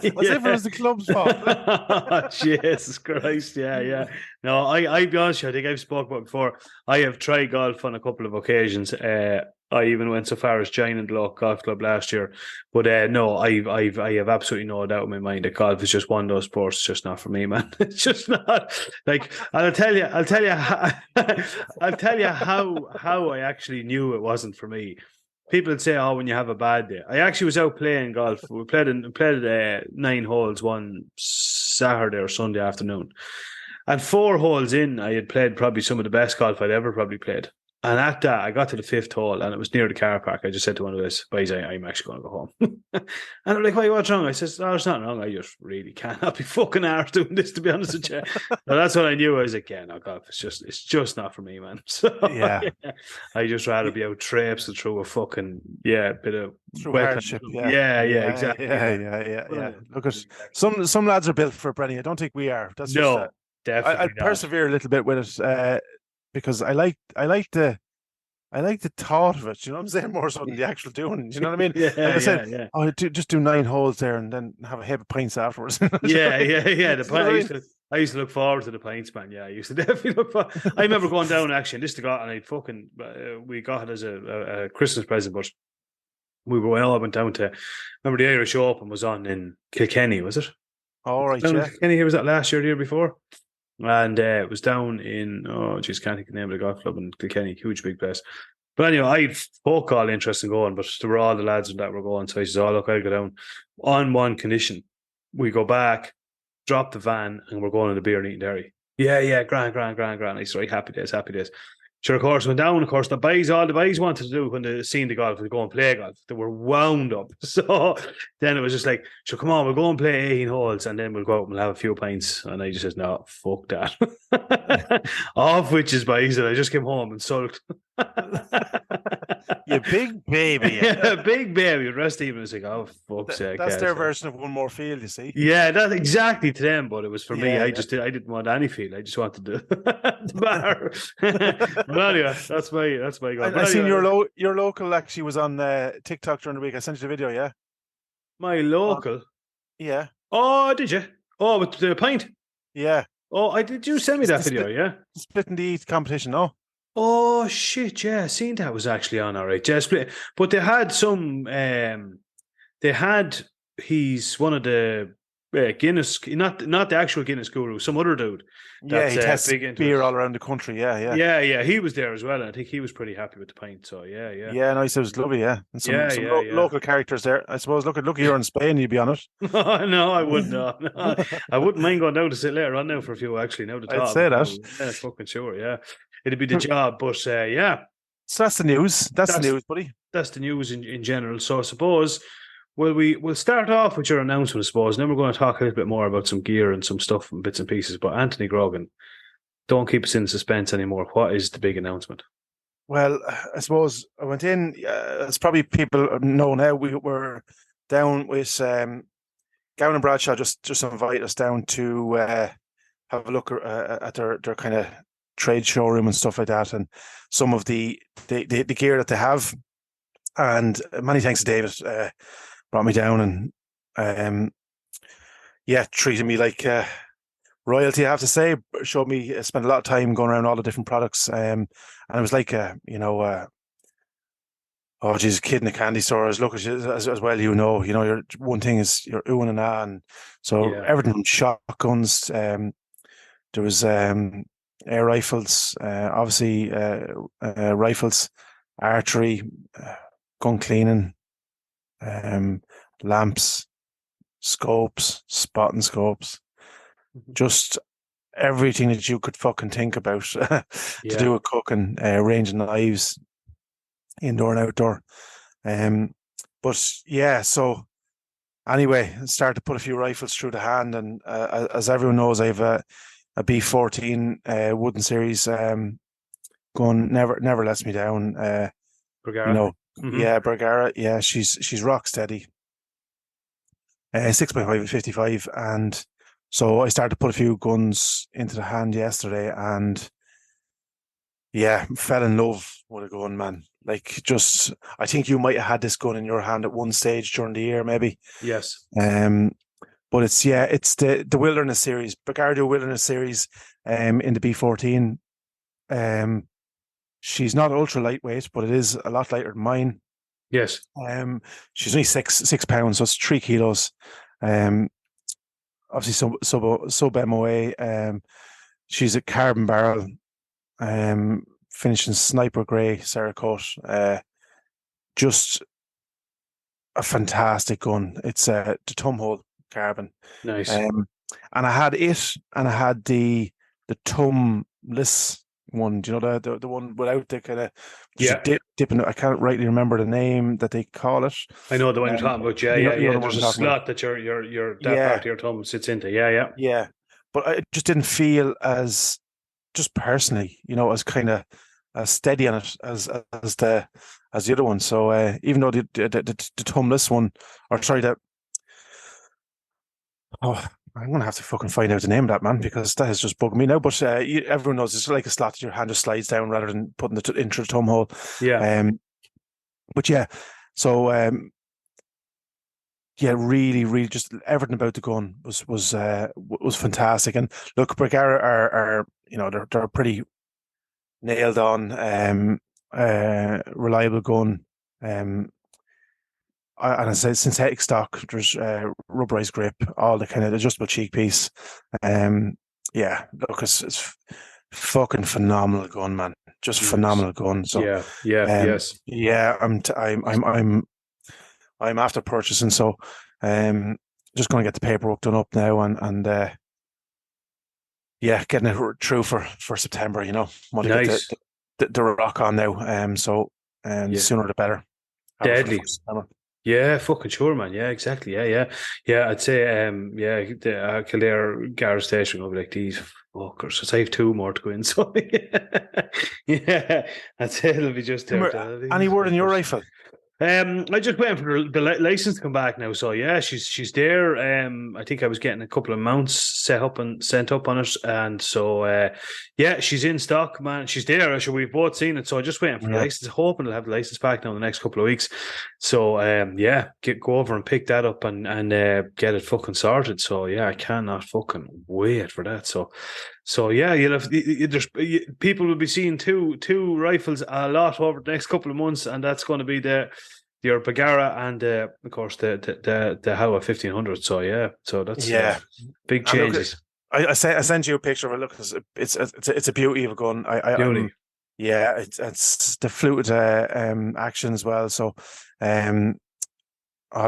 if it was the club's fault. Jesus Christ, yeah. No, I'll be honest with you, I think I've spoken about it before. I have tried golf on a couple of occasions. I even went so far as joining the local golf club last year. But no, I have absolutely no doubt in my mind that golf is just one of those sports. It's just not for me, man. It's just not. Like, I'll tell you how I actually knew it wasn't for me. People would say, when you have a bad day. I actually was out playing golf. We played 9 holes one Saturday or Sunday afternoon. And 4 holes in, I had played probably some of the best golf I'd ever probably played. And at that, I got to the 5th hole, and it was near the car park. I just said to one of those boys, I'm actually going to go home. And they're like, what's wrong? I says, there's nothing wrong. I just really cannot be fucking arsed doing this, to be honest with you. So that's what I knew. I was like, no, golf, it's just not for me, man. So yeah. I just rather be out traipsing through a fucking, bit of hardship. Yeah, exactly. Yeah. Look at some lads are built for it, Brenny. I don't think we are. That's just, definitely I'd persevere a little bit with it. Because I like the thought of it, you know what I'm saying, more so than the actual doing. You know what I mean? I said, just do 9 holes there and then have a heap of pints afterwards. The I used to look forward to the pints, man. Yeah, I used to definitely look forward. I remember going down actually, and this and I fucking we got it as a Christmas present, but we went down to. Remember the Irish Open was on in Kilkenny, was it? All right, Kilkenny. Was that last year, the year before? And it was down in, can't think of the name of the golf club in Kilkenny, huge big place. But anyway, I had folk all interest in going, but there were all the lads that were going. So I said, look, I'll go down on one condition. We go back, drop the van, and we're going to the beer and eating dairy. Yeah, grand. I said, right, happy days. Sure, of course, went down. Of course, all the boys wanted to do when they seen the golf was go and play golf. They were wound up. So then it was just like, sure, come on, we'll go and play 18 holes, and then we'll go out and we'll have a few pints. And I just said, no, fuck that. Off which boys, and I just came home and sulked. You big baby. Yeah, big baby. The rest of them was like, oh, fuck's sake. That's their version of one more field, you see. Yeah, that's exactly to them, but it was for me. I didn't want any field. I just wanted the bar. But anyway, that's my goal. I seen your local actually was on TikTok during the week. I sent you the video, yeah? My local? Yeah. Oh, did you? Oh, with the pint? Yeah. Oh, did you send me that video, yeah? Split and Eat competition, no? Oh, shit, yeah. I seen that was actually on, all right. Yeah, split. But they had some, he's one of the Guinness, not the actual Guinness guru, some other dude. Yeah, he tests beer all around the country. Yeah. He was there as well, and I think he was pretty happy with the pint. So yeah. Yeah, no, he said it was lovely. Yeah, and some local characters there. I suppose. Look, you're in Spain. You'd be on it. No, I wouldn't. No. I wouldn't mind going down to sit later on now for a few. Actually, now I'd say that. Yeah, fucking sure. Yeah, it'd be the job, but yeah. So that's the news. That's the news, buddy. That's the news in general. So I suppose. Well, we'll start off with your announcement, I suppose, and then we're going to talk a little bit more about some gear and some stuff and bits and pieces. But Anthony Grogan, don't keep us in suspense anymore. What is the big announcement? Well, I suppose I went in, as probably people know now, we were down with Gowan and Bradshaw just invited us down to have a look at their kind of trade showroom and stuff like that, and some of the gear that they have. And many thanks to David. Brought me down and treated me like royalty, I have to say. Showed me, spent a lot of time going around all the different products, and it was like Oh, geez, kid in a candy store. Look at you as well. Your one thing is your oohing and ah, and so Yeah. everything from shotguns. There was air rifles, obviously rifles, archery, gun cleaning, um, lamps, scopes, spotting scopes, just everything that you could fucking think about to Yeah. do with cooking, range of knives, indoor and outdoor. But yeah, so anyway, I started to put a few rifles through the hand, and as everyone knows, I have a B14 wooden series gun. Never lets me down. Bergara. Yeah, Bergara. Yeah, she's rock steady. 6.5 and 55, and so I started to put a few guns into the hand yesterday, and yeah, fell in love with a gun, man. Like, just, I think you might have had this gun in your hand at one stage during the year, maybe. Yes. But it's the Wilderness series, Bergara Wilderness series, in the B14. She's not ultra lightweight, but it is a lot lighter than mine. Yes. She's only 6 pounds, so it's 3 kilos. Obviously sub MOA. She's a carbon barrel. Finishing sniper grey Cerakote. Just a fantastic gun. It's the Tumhole carbon. Nice. And I had it, and I had the Tumless one. Do you know the one without the kind of dipping? I can't rightly remember the name that they call it. I know the one you're talking about. Yeah, you know the one There's I'm a talking slot about. that your that part of your thumb sits into. Yeah. But I just didn't feel as, just personally, as kind of as steady on it as the other one. So even though the Tumless one, or sorry, I'm gonna have to fucking find out the name of that, man, because that has just bugged me now. But everyone knows it's like a slot that your hand just slides down rather than putting it into the thumb hole. Yeah. But yeah, so yeah, really, really, just everything about the gun was fantastic. And look, Bergara are they're pretty nailed on, reliable gun. And I said synthetic stock. There's rubberized grip, all the kind of adjustable cheek piece. Yeah, look, it's fucking phenomenal gun, man. Just phenomenal gun. So yes. Yeah, I'm after purchasing, so just going to get the paperwork done up now, and yeah, getting it through for September. Want to get the rock on now. So the sooner the better. Deadly. Yeah, fucking sure, man. Yeah, exactly. Yeah. I'd say, the Kildare Garage Station will be like, these fuckers. So I have 2 more to go in. So yeah, I'd say it'll be just there. Any word on your rifle? I just waiting for the license to come back now. So yeah, she's there. I think I was getting a couple of mounts set up and sent up on it, and so yeah, she's in stock, man. She's there. So we've both seen it. So I'm just waiting for the license. Hoping to have the license back now in the next couple of weeks. So yeah, go over and pick that up and get it fucking sorted. So yeah, I cannot fucking wait for that. So yeah, people will be seeing two rifles a lot over the next couple of months, and that's going to be your Bergara and of course the Howa 1500. So yeah, so that's big changes. I sent you a picture of it. Look, it's a beauty of a gun. Beauty. It's the fluid action as well. So oh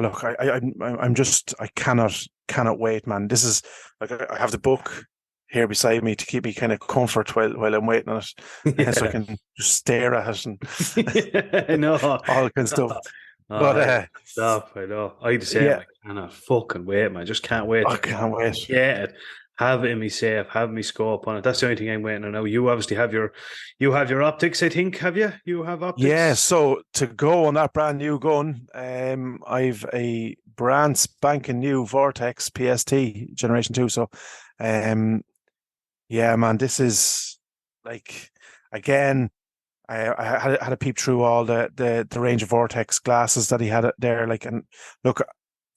look, I cannot wait, man. This is like, I have the book here beside me to keep me kind of comfort while I'm waiting on it, so I can just stare at it and I know all kind of stuff. But stop, I know. I just say I cannot fucking wait, man. I just can't wait. I can't wait. Yeah, have it in me safe, have me scope on it. That's the only thing I'm waiting on now. You obviously have your optics, I think, have you? You have optics? Yeah, so to go on that brand new gun, I've a brand spanking new Vortex PST Generation 2. So yeah, man, this is like, again, I had a peep through all the range of Vortex glasses that he had there. Like, and look,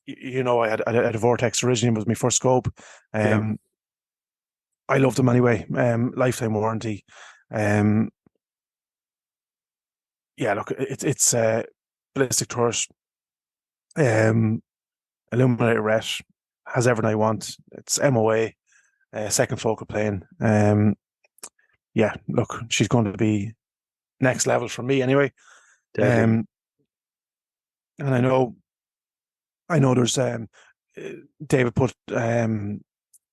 I had a Vortex originally, was my first scope. I loved them anyway. Lifetime warranty. Yeah, look, it's ballistic turret, illuminated ret, has everything I want. It's MOA, second focal plane. Yeah, look, she's going to be next level for me anyway. Definitely. And I know there's David put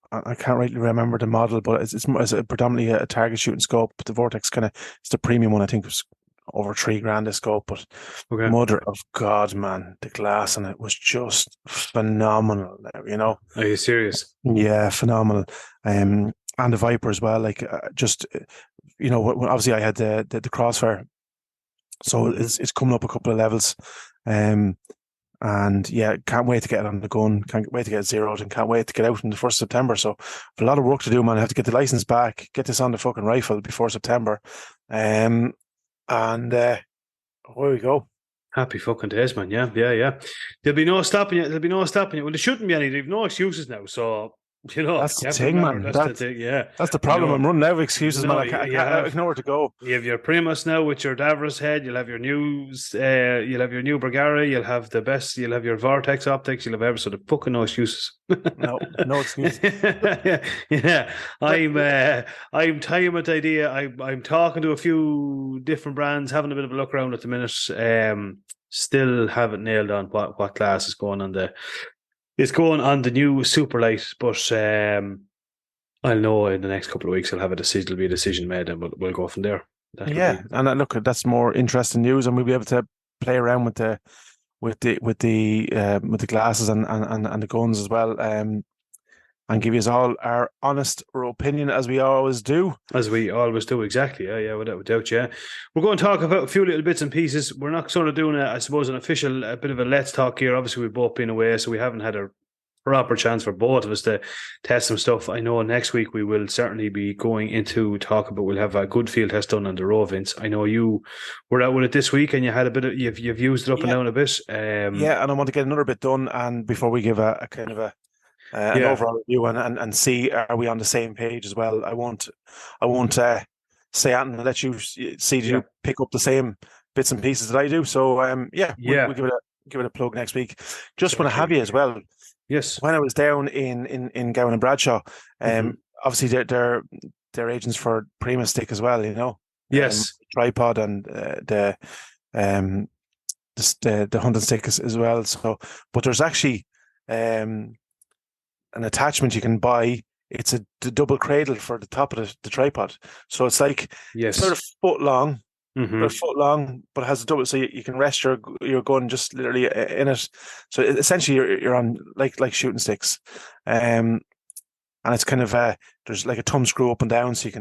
I can't really remember the model, but it's predominantly a target shooting scope. But the Vortex it's the premium one. I think it was over $3,000 a scope. But mother of God, man, the glass on it was just phenomenal. You know, are you serious? Yeah, phenomenal. And the Viper as well. Like you know, obviously I had the Crossfire, so it's coming up a couple of levels. And yeah, can't wait to get it on the gun. Can't wait to get it zeroed, and can't wait to get out on the 1st of September. So, a lot of work to do, man. I have to get the license back, get this on the fucking rifle before September. And away we go. Happy fucking days, man. Yeah. There'll be no stopping you. Well, there shouldn't be any. They've no excuses now. So, you know, that's the thing, man. That's the problem. I'm running out of excuses, man. I can't know where to go. You have your Primus now with your Davros head. You'll have your new Bergara. You'll have the best. You'll have your Vortex optics. You'll have everything. So, the fucking no excuses. No excuses. Yeah, I'm tying with the idea. I'm talking to a few different brands, having a bit of a look around at the minute. Still haven't nailed on what class is going on the. It's going on the new Superlight, but I'll know in the next couple of weeks. I'll have a decision. There'll be a decision made, and we'll go from there. And look, that's more interesting news, and we'll be able to play around with the glasses and the guns as well, and give you all our honest opinion as we always do. Exactly. Yeah, without doubt. Yeah, we're going to talk about a few little bits and pieces. We're not sort of doing an official bit of a let's talk here. Obviously, we've both been away, so we haven't had a proper chance for both of us to test some stuff. I know next week we will certainly be going into we'll have a good field test done on the Roe, Vince. I know you were out with it this week and you had a bit of, you've used it up and down a bit. And I want to get another bit done, and before we give a kind of an overall review and see, are we on the same page as well? I won't say anything and let you see, do you pick up the same bits and pieces that I do? So we'll give it a plug next week. Just want to have you as well. Yes. When I was down in Gowan and Bradshaw, obviously they're agents for Primus Stick as well, you know. Yes. Tripod and the hunting stick as well. So, but there's actually an attachment you can buy. It's the double cradle for the top of the tripod. So it's like it's about a foot long. About a foot long, but it has a double, so you can rest your gun just literally in it. So essentially, you're on like shooting sticks, and it's kind of there's like a thumb screw up and down, so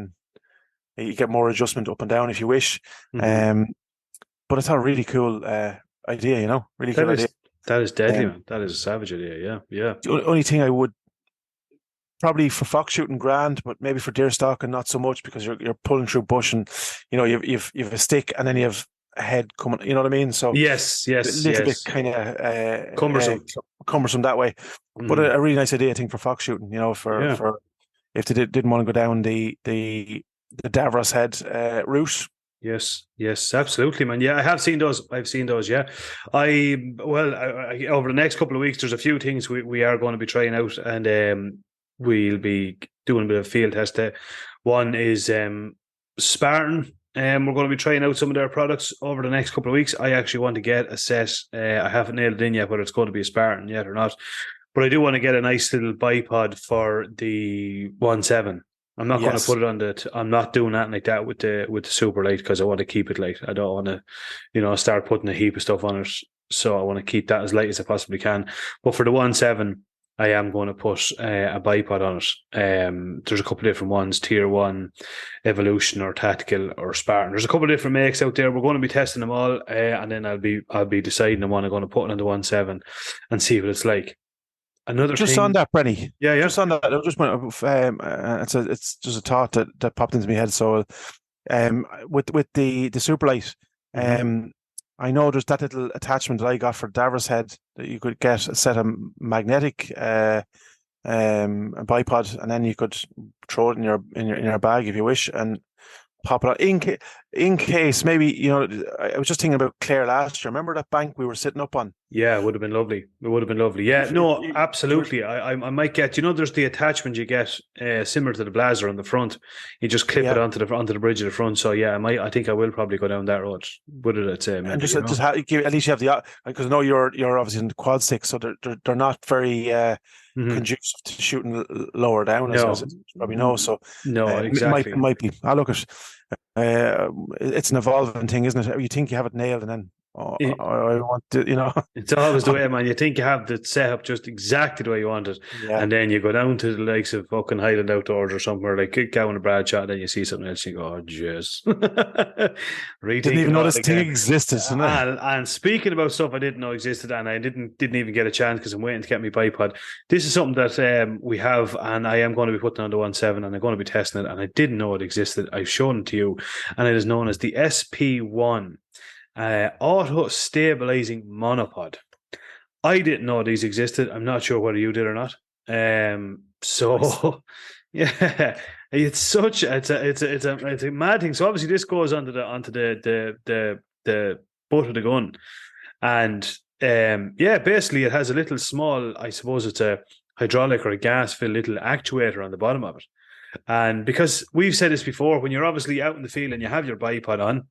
you get more adjustment up and down if you wish. But it's a really cool idea, you know, really cool idea. That is deadly, man. That is a savage idea. Yeah. The only thing I would probably for fox shooting grand, but maybe for deer stalking not so much, because you're pulling through bush and you know you've a stick and then you have a head coming. You know what I mean? So yes, a little bit kind of cumbersome that way. But a really nice idea, I think, for fox shooting. You know, for if they didn't want to go down the Davros head route. Yes, absolutely, man. Yeah, I have seen those. Yeah, I over the next couple of weeks, there's a few things we are going to be trying out, and we'll be doing a bit of field test. One is Spartan. We're going to be trying out some of their products over the next couple of weeks. I actually want to get a set. I haven't nailed it in yet, whether it's going to be a Spartan yet or not. But I do want to get a nice little bipod for the 1.7. I'm not going to put it on I'm not doing that like that with the super light, because I want to keep it light. I don't want to, start putting a heap of stuff on it. So I want to keep that as light as I possibly can. But for the 1.7, I am going to put a bipod on it. There's a couple of different ones: Tier 1, Evolution, or Tactical, or Spartan. There's a couple of different makes out there. We're going to be testing them all, and then I'll be deciding the one I'm going to put on the 1.7 and see what it's like. Another just thing, on that, Brenny. Yeah. Just on that, I just went. It's just a thought that popped into my head. So, with the Superlight, I know there's that little attachment that I got for Davros head that you could get a set of magnetic a bipod, and then you could throw it in your bag if you wish and pop it on. in case maybe, I was just thinking about Clare last year. Remember that bank we were sitting up on? Yeah, it would have been lovely. It would have been lovely. Yeah, no, absolutely. I might get, there's the attachment you get similar to the Blazer on the front. You just clip it onto the bridge of the front. So yeah, I think I will probably go down that road. Would it? I'd say, maybe, and at least you have the, because I know you're obviously in the quad stick, so they're not very conducive to shooting lower down, as you probably know. So no, exactly. It might be. I look at it's an evolving thing, isn't it? You think you have it nailed, and then I want to, It's always the way, man. You think you have the setup just exactly the way you want it, and then you go down to the likes of fucking Highland Outdoors or somewhere like Gowan and Bradshaw, and then you see something else, and you go, "Oh, jeez." Didn't even know this thing existed. And speaking about stuff I didn't know existed, and I didn't even get a chance because I'm waiting to get my bipod. This is something that we have, and I am going to be putting on the 1.7, and I'm going to be testing it. And I didn't know it existed. I've shown it to you, and it is known as the SP1. Auto stabilizing monopod. I didn't know these existed. I'm not sure whether you did or not. So yeah, it's a mad thing. So obviously this goes onto the butt of the gun, and basically it has a little small, I suppose it's a hydraulic or a gas filled little actuator on the bottom of it. And because we've said this before, when you're obviously out in the field and you have your bipod on,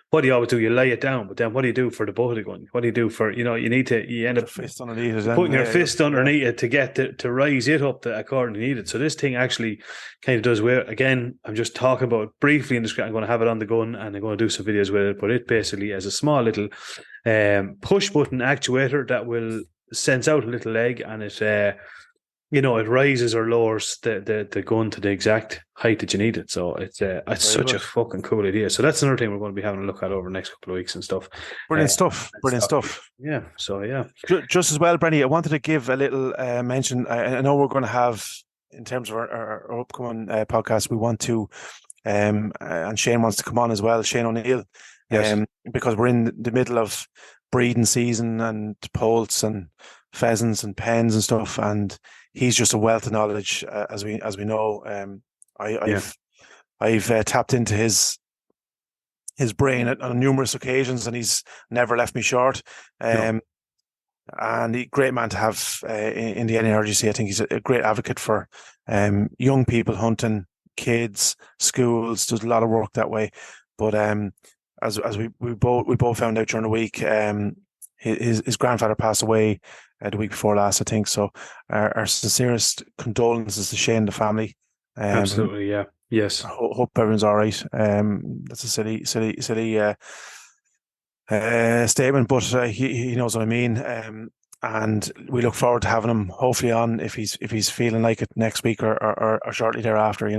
what do you always do? You lay it down, but then what do you do for the butt of the gun? What do you do for, you end up fist underneath it, putting your fist underneath it to get to raise it up to according to needed. So this thing actually kind of does where, again, I'm just talking about it briefly in the script. I'm going to have it on the gun and I'm going to do some videos with it, but it basically has a small little push button actuator that will sense out a little leg, and it it raises or lowers the gun to the exact height that you need it. So it's such a fucking cool idea. So that's another thing we're going to be having a look at over the next couple of weeks and stuff. Brilliant stuff. Yeah. So yeah. Just as well, Brenny, I wanted to give a little mention. I know we're going to have, in terms of our upcoming podcast, we want to, and Shane wants to come on as well, Shane O'Neill, because we're in the middle of breeding season and poults and pheasants and pens and stuff, and he's just a wealth of knowledge, as we know. I've tapped into his brain on numerous occasions, and he's never left me short. And a great man to have in the NARGC. I think he's a great advocate for young people hunting, kids, schools. Does a lot of work that way. But as we both found out during the week, his grandfather passed away the week before last, I think. So our sincerest condolences to Shane and the family. Absolutely, yeah. Yes. I hope everyone's all right. That's a silly statement, but he knows what I mean. And we look forward to having him hopefully on if he's feeling like it next week or shortly thereafter,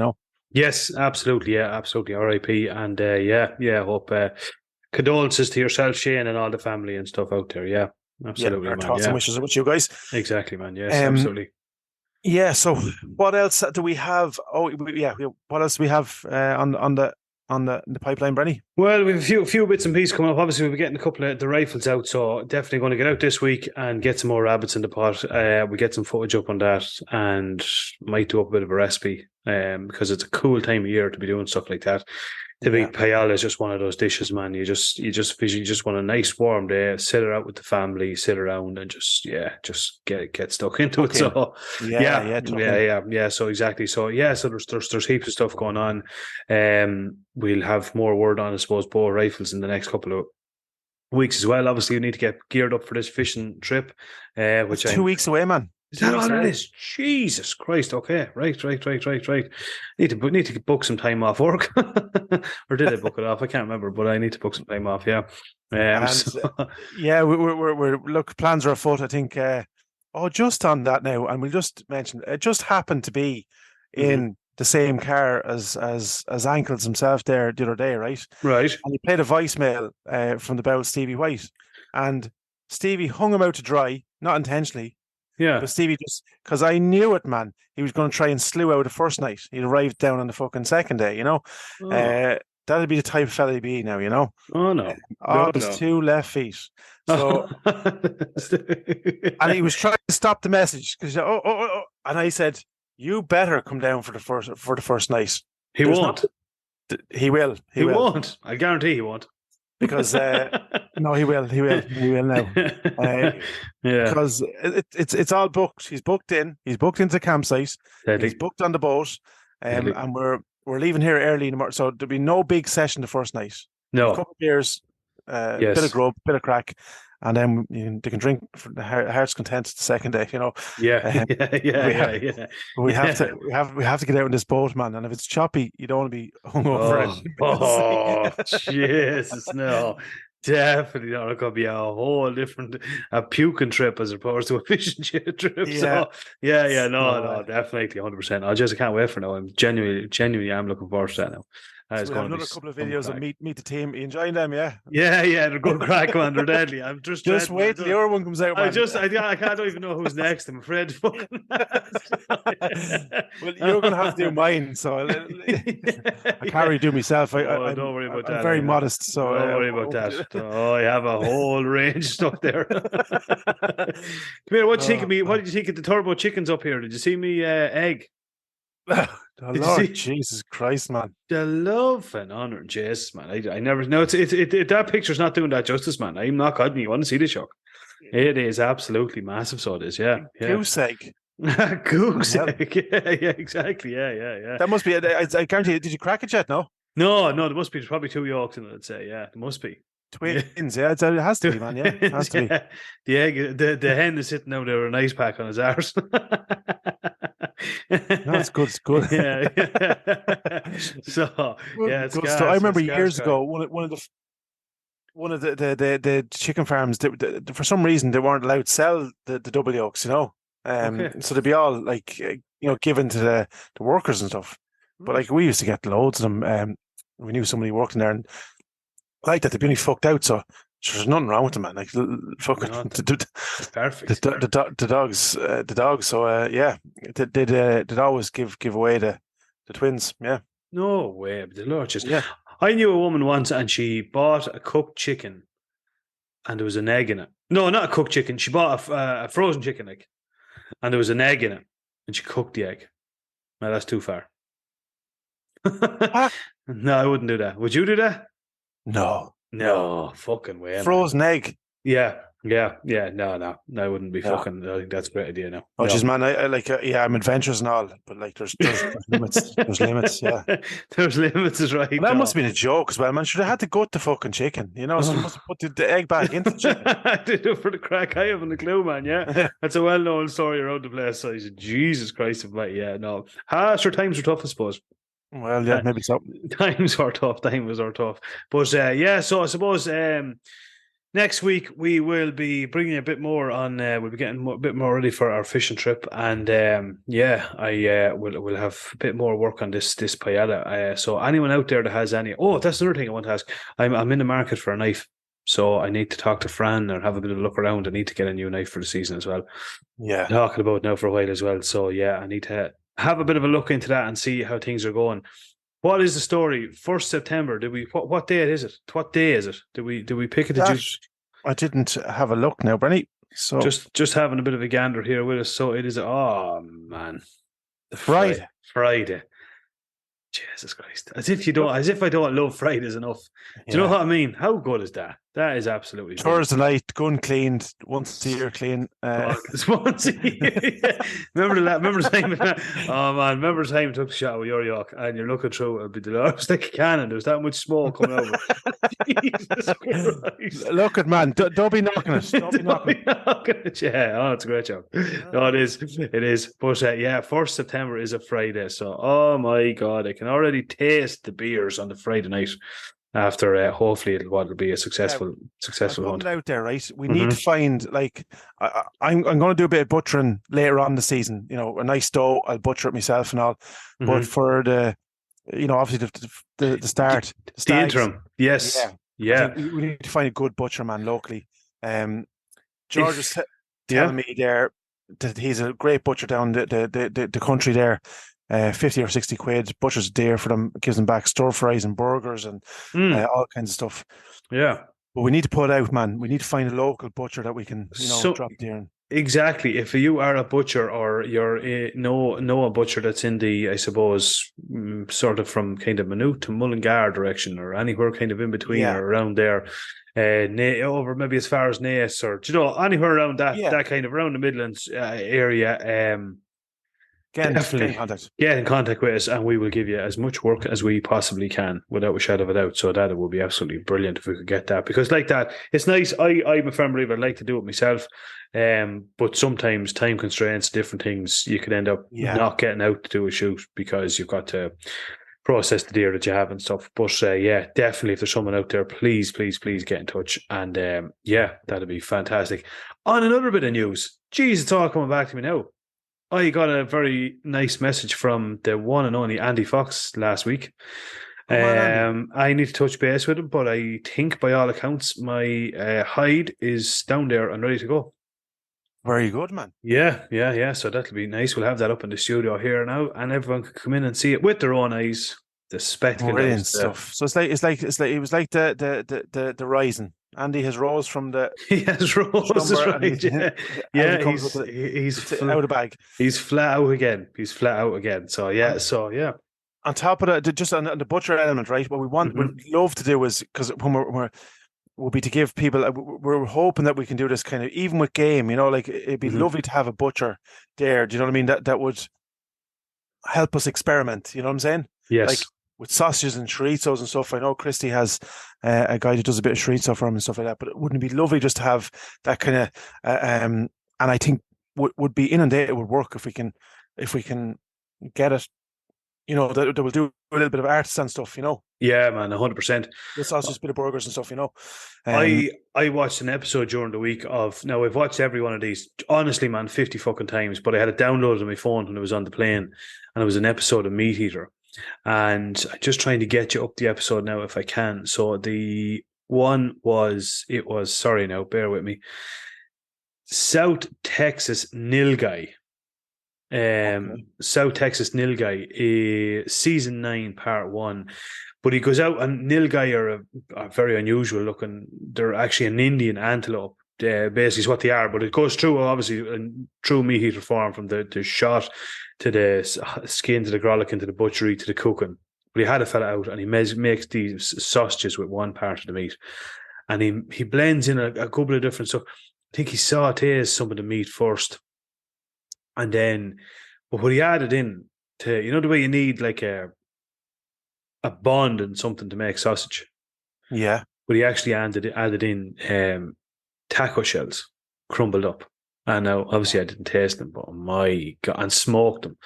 Yes, absolutely. Yeah, absolutely. R.I.P. And hope condolences to yourself, Shane, and all the family and stuff out there. Yeah, absolutely. Our thoughts and wishes with you guys. Exactly, man. Yes, absolutely. Yeah. So, what else do we have? Oh, yeah. What else do we have on the pipeline, Brenny? Well, we have a few bits and pieces coming up. Obviously, we'll be getting a couple of the rifles out, so definitely going to get out this week and get some more rabbits in the pot. We get some footage up on that, and might do up a bit of a recipe because it's a cool time of year to be doing stuff like that. The big paella is just one of those dishes, man. You just want a nice warm day, sit it out with the family, sit around and just get stuck into it. So yeah. So exactly. So so there's heaps of stuff going on. We'll have more word on, I suppose, bow rifles in the next couple of weeks as well. Obviously, you need to get geared up for this fishing trip, which it's 2 weeks away, man. Is that all it is? Jesus Christ! Okay, right. Need to book some time off work, or did I book it off? I can't remember, but I need to book some time off. Yeah, we're look. Plans are afoot. I think. Just on that now, and we'll just mention it. Just happened to be in the same car as Ankles himself there the other day, right? Right. And he played a voicemail from the bow of Stevie White, and Stevie hung him out to dry, not intentionally. Yeah. But Stevie just, because I knew it, man. He was going to try and slew out the first night. He'd arrived down on the fucking second day, that'd be the type of fella he'd be now, Oh, no. His 2 left feet. So, and he was trying to stop the message because, and I said, you better come down for the first night. He won't. He will. He won't. I guarantee he won't. Because no, he will now. Because it's all booked. He's booked in. He's booked into the campsite. Deadly. He's booked on the boat, and we're leaving here early in the morning. So there'll be no big session the first night. No, a couple of beers, bit of grub, bit of crack, and then they can drink for the heart's content the second day. You know. Yeah. We have to get out in this boat, man. And if it's choppy, you don't want to be hungover. Oh, Jesus, no. Definitely not. It could be a whole different puking trip as opposed to a fishing trip. So no, definitely 100%. I can't wait for now. I'm genuinely I'm looking forward to that now. So we have another couple of videos of meet the team. Are you enjoying them? Yeah. They're good crack, man. They're deadly. I'm just wait till the other one comes out. Man. I can't even know who's next. I'm afraid. Well, you're going to have to do mine, so I can't really do myself. Don't worry about that. I'm very modest, so don't worry about that. Oh, you have a whole range of stuff there. Come here. What do you think of me? What did you think of the turbo chickens up here? Did you see me egg? Lord Jesus Christ, man! The love and honor, Jesus, man. I never know. It's that picture's not doing that justice, man. I'm not kidding. You want to see the shock? It is absolutely massive. So it is. Yeah. Goose egg. Goose egg. Yeah, exactly. Yeah. That must be. I guarantee you. Did you crack it yet? No. No. There must be. There's probably 2 yolks in it. I'd say. Yeah, there must be. Twins, yeah, it has to be, man. Yeah, it has to be. The egg, the hen is sitting out there with an ice pack on his arse. No, it's good. It's good. Yeah. So it's good stuff. I remember years ago one of the chicken farms. For some reason, they weren't allowed to sell the double yolks. You know, so they'd be all like given to the workers and stuff. But like we used to get loads of them. We knew somebody working there and. Like that, they've been fucked out, so there's nothing wrong with them, man. Like fucking perfect. The dogs. So they'd always give away the twins. Yeah. No way, but the Lord just. Yeah. I knew a woman once, and she bought a cooked chicken, and there was an egg in it. No, not a cooked chicken. She bought a frozen chicken egg, and there was an egg in it, and she cooked the egg. Now that's too far. No, I wouldn't do that. Would you do that? No, fucking way. Frozen egg. Yeah. No, I wouldn't be fucking. I think that's a great idea. No. Oh, jeez, man, I like. I'm adventurous and all, but like, there's limits. There's limits. Yeah, there's limits. Is right. That must have been a joke as well, man. Should have had to gut the fucking chicken. You know, so you must have put the egg back into the chicken. I did it for the crack. I haven't a clue, man. Yeah, that's a well-known story around the place. So I said, Jesus Christ, yeah, no. Sure, times are tough, I suppose. Well, yeah, maybe so. Times are tough. But so I suppose next week we will be bringing a bit more on. We'll be getting a bit more ready for our fishing trip, and we'll have a bit more work on this paella. So anyone out there that has any, that's another thing I want to ask. I'm in the market for a knife, so I need to talk to Fran or have a bit of a look around. I need to get a new knife for the season as well. Yeah, talking about it now for a while as well. So yeah, I need to have a bit of a look into that and see how things are going. What is the story? 1st September. Did we? What date is it? What day is it? Did we pick it? I didn't have a look now, Brenny. So just having a bit of a gander here with us. So it is. Oh man, Friday. Jesus Christ! As if I don't love Fridays enough. Do you know what I mean? How good is that? That is absolutely Thursday night, gun cleaned once a year, clean. Once a year. Remember the time? Oh man, remember the time you took the shot with your York and you're looking through it'll be the last like a cannon. There's that much smoke coming over. Jesus Christ! Look at man, don't be knocking it. Don't be knocking it. Yeah, it's a great job. No, it is. But 1st September is a Friday, so oh my God, I can already taste the beers on the Friday night. After hopefully it'll be a successful hunt out there, right? We need to find like I'm going to do a bit of butchering later on in the season. You know, a nice doe, I'll butcher it myself and all. But for the, obviously the start, the interim, yes, yeah. We need to find a good butcher man locally. George was telling me there that he's a great butcher down the country there. 50 or 60 quid, butchers deer for them, gives them back stir fries and burgers and all kinds of stuff. Yeah. But we need to put out, man. We need to find a local butcher that we can, drop deer in. Exactly. If you are a butcher or you're know a butcher that's in the, I suppose, sort of from kind of Maynooth to Mullingar direction or anywhere kind of in between Yeah. or around there, over maybe as far as Naas or, anywhere around that kind of around the Midlands area, definitely get in contact with us and we will give you as much work as we possibly can without a shadow of a doubt. So that would be absolutely brilliant if we could get that, because like that, it's nice. I'm a firm believer. I'd like to do it myself. But sometimes time constraints, different things, you could end up not getting out to do a shoot because you've got to process the deer that you have and stuff. But definitely if there's someone out there, please get in touch. And that'd be fantastic. On another bit of news, geez, it's all coming back to me now. I got a very nice message from the one and only Andy Fox last week. I need to touch base with him, but I think by all accounts my hide is down there and ready to go. Very good, man. Yeah. So that'll be nice. We'll have that up in the studio here now, and everyone can come in and see it with their own eyes. The spectacle, brilliant stuff. So it was like the rising. Andy has rose from the. He has rose, right? He's out of the bag. He's flat out again. So yeah. On top of that, just on the butcher element, right? What we would love to do is, because when will be to give people. We're hoping that we can do this kind of even with game. Like it'd be lovely to have a butcher there. Do you know what I mean? That would help us experiment. You know what I'm saying? Yes. Like with sausages and chorizo and stuff. I know Christy has a guy who does a bit of chorizo for him and stuff like that. But wouldn't it be lovely just to have that kind of? And I think would be inundated with work if we can get it. That will do a little bit of artisan stuff. Yeah, man, 100%. The sausage, bit of burgers and stuff. I watched an episode during the week of. Now I've watched every one of these. Honestly, man, 50 fucking times. But I had it downloaded on my phone when it was on the plane, and it was an episode of Meat Eater. And I'm just trying to get you up the episode now if I can. So the one was, sorry now, bear with me. South Texas Nilgai. South Texas Nilgai, season 9, part 1. But he goes out, and Nilgai are very unusual looking. They're actually an Indian antelope. Basically is what they are, but it goes through obviously through Meat Eater form, from the shot to the skin to the grolic to the butchery to the cooking. But he had a fella out and he makes these sausages with one part of the meat, and he blends in a couple of different stuff. I think he sautés some of the meat first, and then but what he added in to the way you need like a bond and something to make sausage. Yeah, but he actually added in taco shells crumbled up. And now, obviously, I didn't taste them, but my God, and smoked them.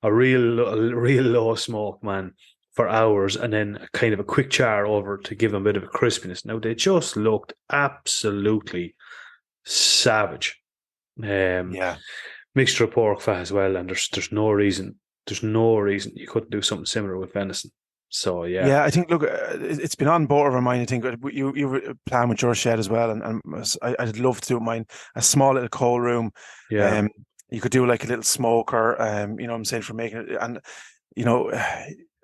A real low smoke, man, for hours, and then kind of a quick char over to give them a bit of a crispiness. Now, they just looked absolutely savage. Mixture of pork fat as well, and there's no reason you couldn't do something similar with venison. So I think look, it's been on board of our mind. I think you plan with your shed as well, and I'd love to do mine. A small little cold room. Yeah, you could do like a little smoker. You know what I'm saying, for making it, and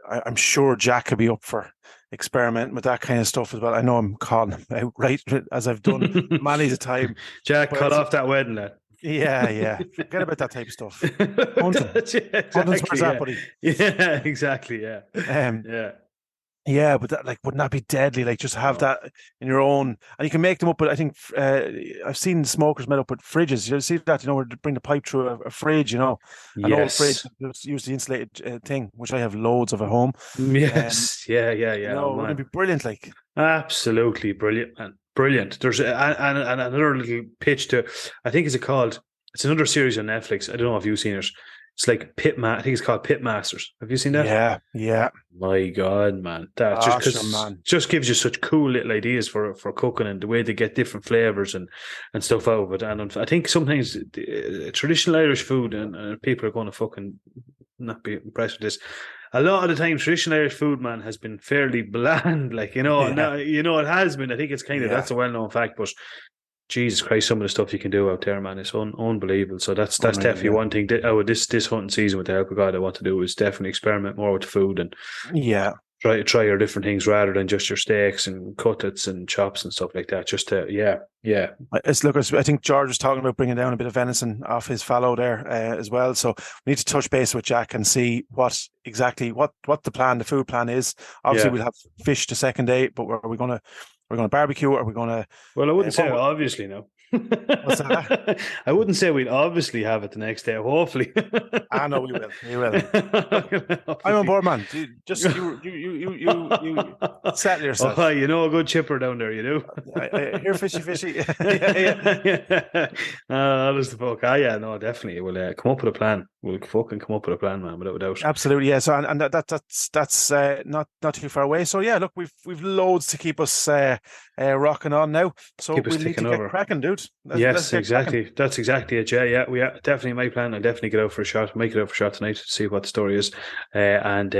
I'm sure Jack could be up for experimenting with that kind of stuff as well. I know I'm calling him out, right, as I've done many a time. Jack, cut off that wedding, lad. Yeah. Forget about that type of stuff. Yeah, exactly. Yeah, but that, like, wouldn't that be deadly? Like, just have that in your own, and you can make them up. But I think I've seen smokers made up with fridges. You see that? Where they bring the pipe through a fridge. An old fridge. Use the insulated thing, which I have loads of at home. Yes, yeah. Wouldn't it be brilliant? Like, absolutely brilliant, man. Brilliant. There's another little pitch to, I think, it's another series on Netflix. I don't know if you've seen it. It's like I think it's called Pitmasters. Have you seen that? Yeah. My God, man. That just gives you such cool little ideas for cooking, and the way they get different flavors and stuff out of it. And I think sometimes traditional Irish food, and people are going to fucking not be impressed with this. A lot of the time, traditional Irish food, man, has been fairly bland. Like, now, it has been. I think it's kind of, that's a well-known fact, but Jesus Christ, some of the stuff you can do out there, man, it's unbelievable. So that's definitely one thing. This hunting season, with the help of God, I want to do is definitely experiment more with food. And try your different things rather than just your steaks and cutlets and chops and stuff like that. Just to yeah. I think George was talking about bringing down a bit of venison off his fallow there as well. So we need to touch base with Jack and see what the food plan is. Obviously, we'll have fish the second day, but we're we going to barbecue? Are we going to? Well, I wouldn't say obviously no. What's that? I wouldn't say we'd obviously have it the next day. Hopefully, no, we will. We will. I'm on board, man. You settle yourself. Oh, you know a good chipper down there. You do. Here, fishy. yeah. That's the fuck. Yeah, no, definitely. We'll come up with a plan. We'll fucking come up with a plan, man, without a doubt. Absolutely, yeah. So, and that's not too far away. So, yeah, look, we've loads to keep us rocking on now. So we need to get cracking, dude. Yes, exactly. Cracking. That's exactly it. Yeah. We definitely my plan. I'll definitely get out for a shot. Make it out for a shot tonight to see what the story is, and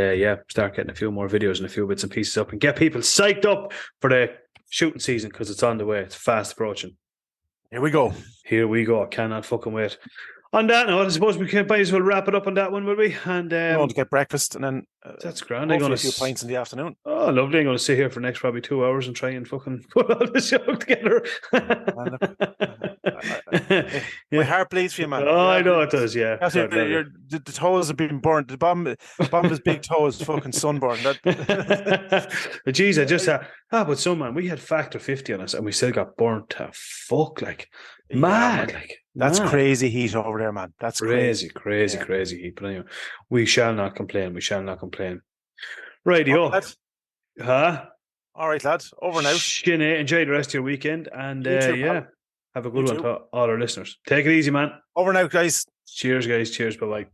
start getting a few more videos and a few bits and pieces up, and get people psyched up for the shooting season because it's on the way. It's fast approaching. Here we go. I cannot fucking wait. On that note, I suppose we might as well wrap it up on that one, will we? And going to get breakfast, and then that's grand. I'm going to a few pints in the afternoon. Oh, lovely! I'm going to sit here for the next probably 2 hours and try and fucking put all this show together. My heart bleeds for you, man. Oh, I know it does. Yeah, the toes have been burnt. The bomba's big toe is fucking sunburned. But geez, I just but so man, we had factor 50 on us, and we still got burnt to fuck, like mad, like. That's crazy heat over there, man. That's crazy heat. But anyway, we shall not complain. Radio. Huh? All right, lads. Over now. Shinny, enjoy the rest of your weekend. And have a good one to all our listeners. Take it easy, man. Over now, guys. Cheers, guys. Cheers. Bye-bye.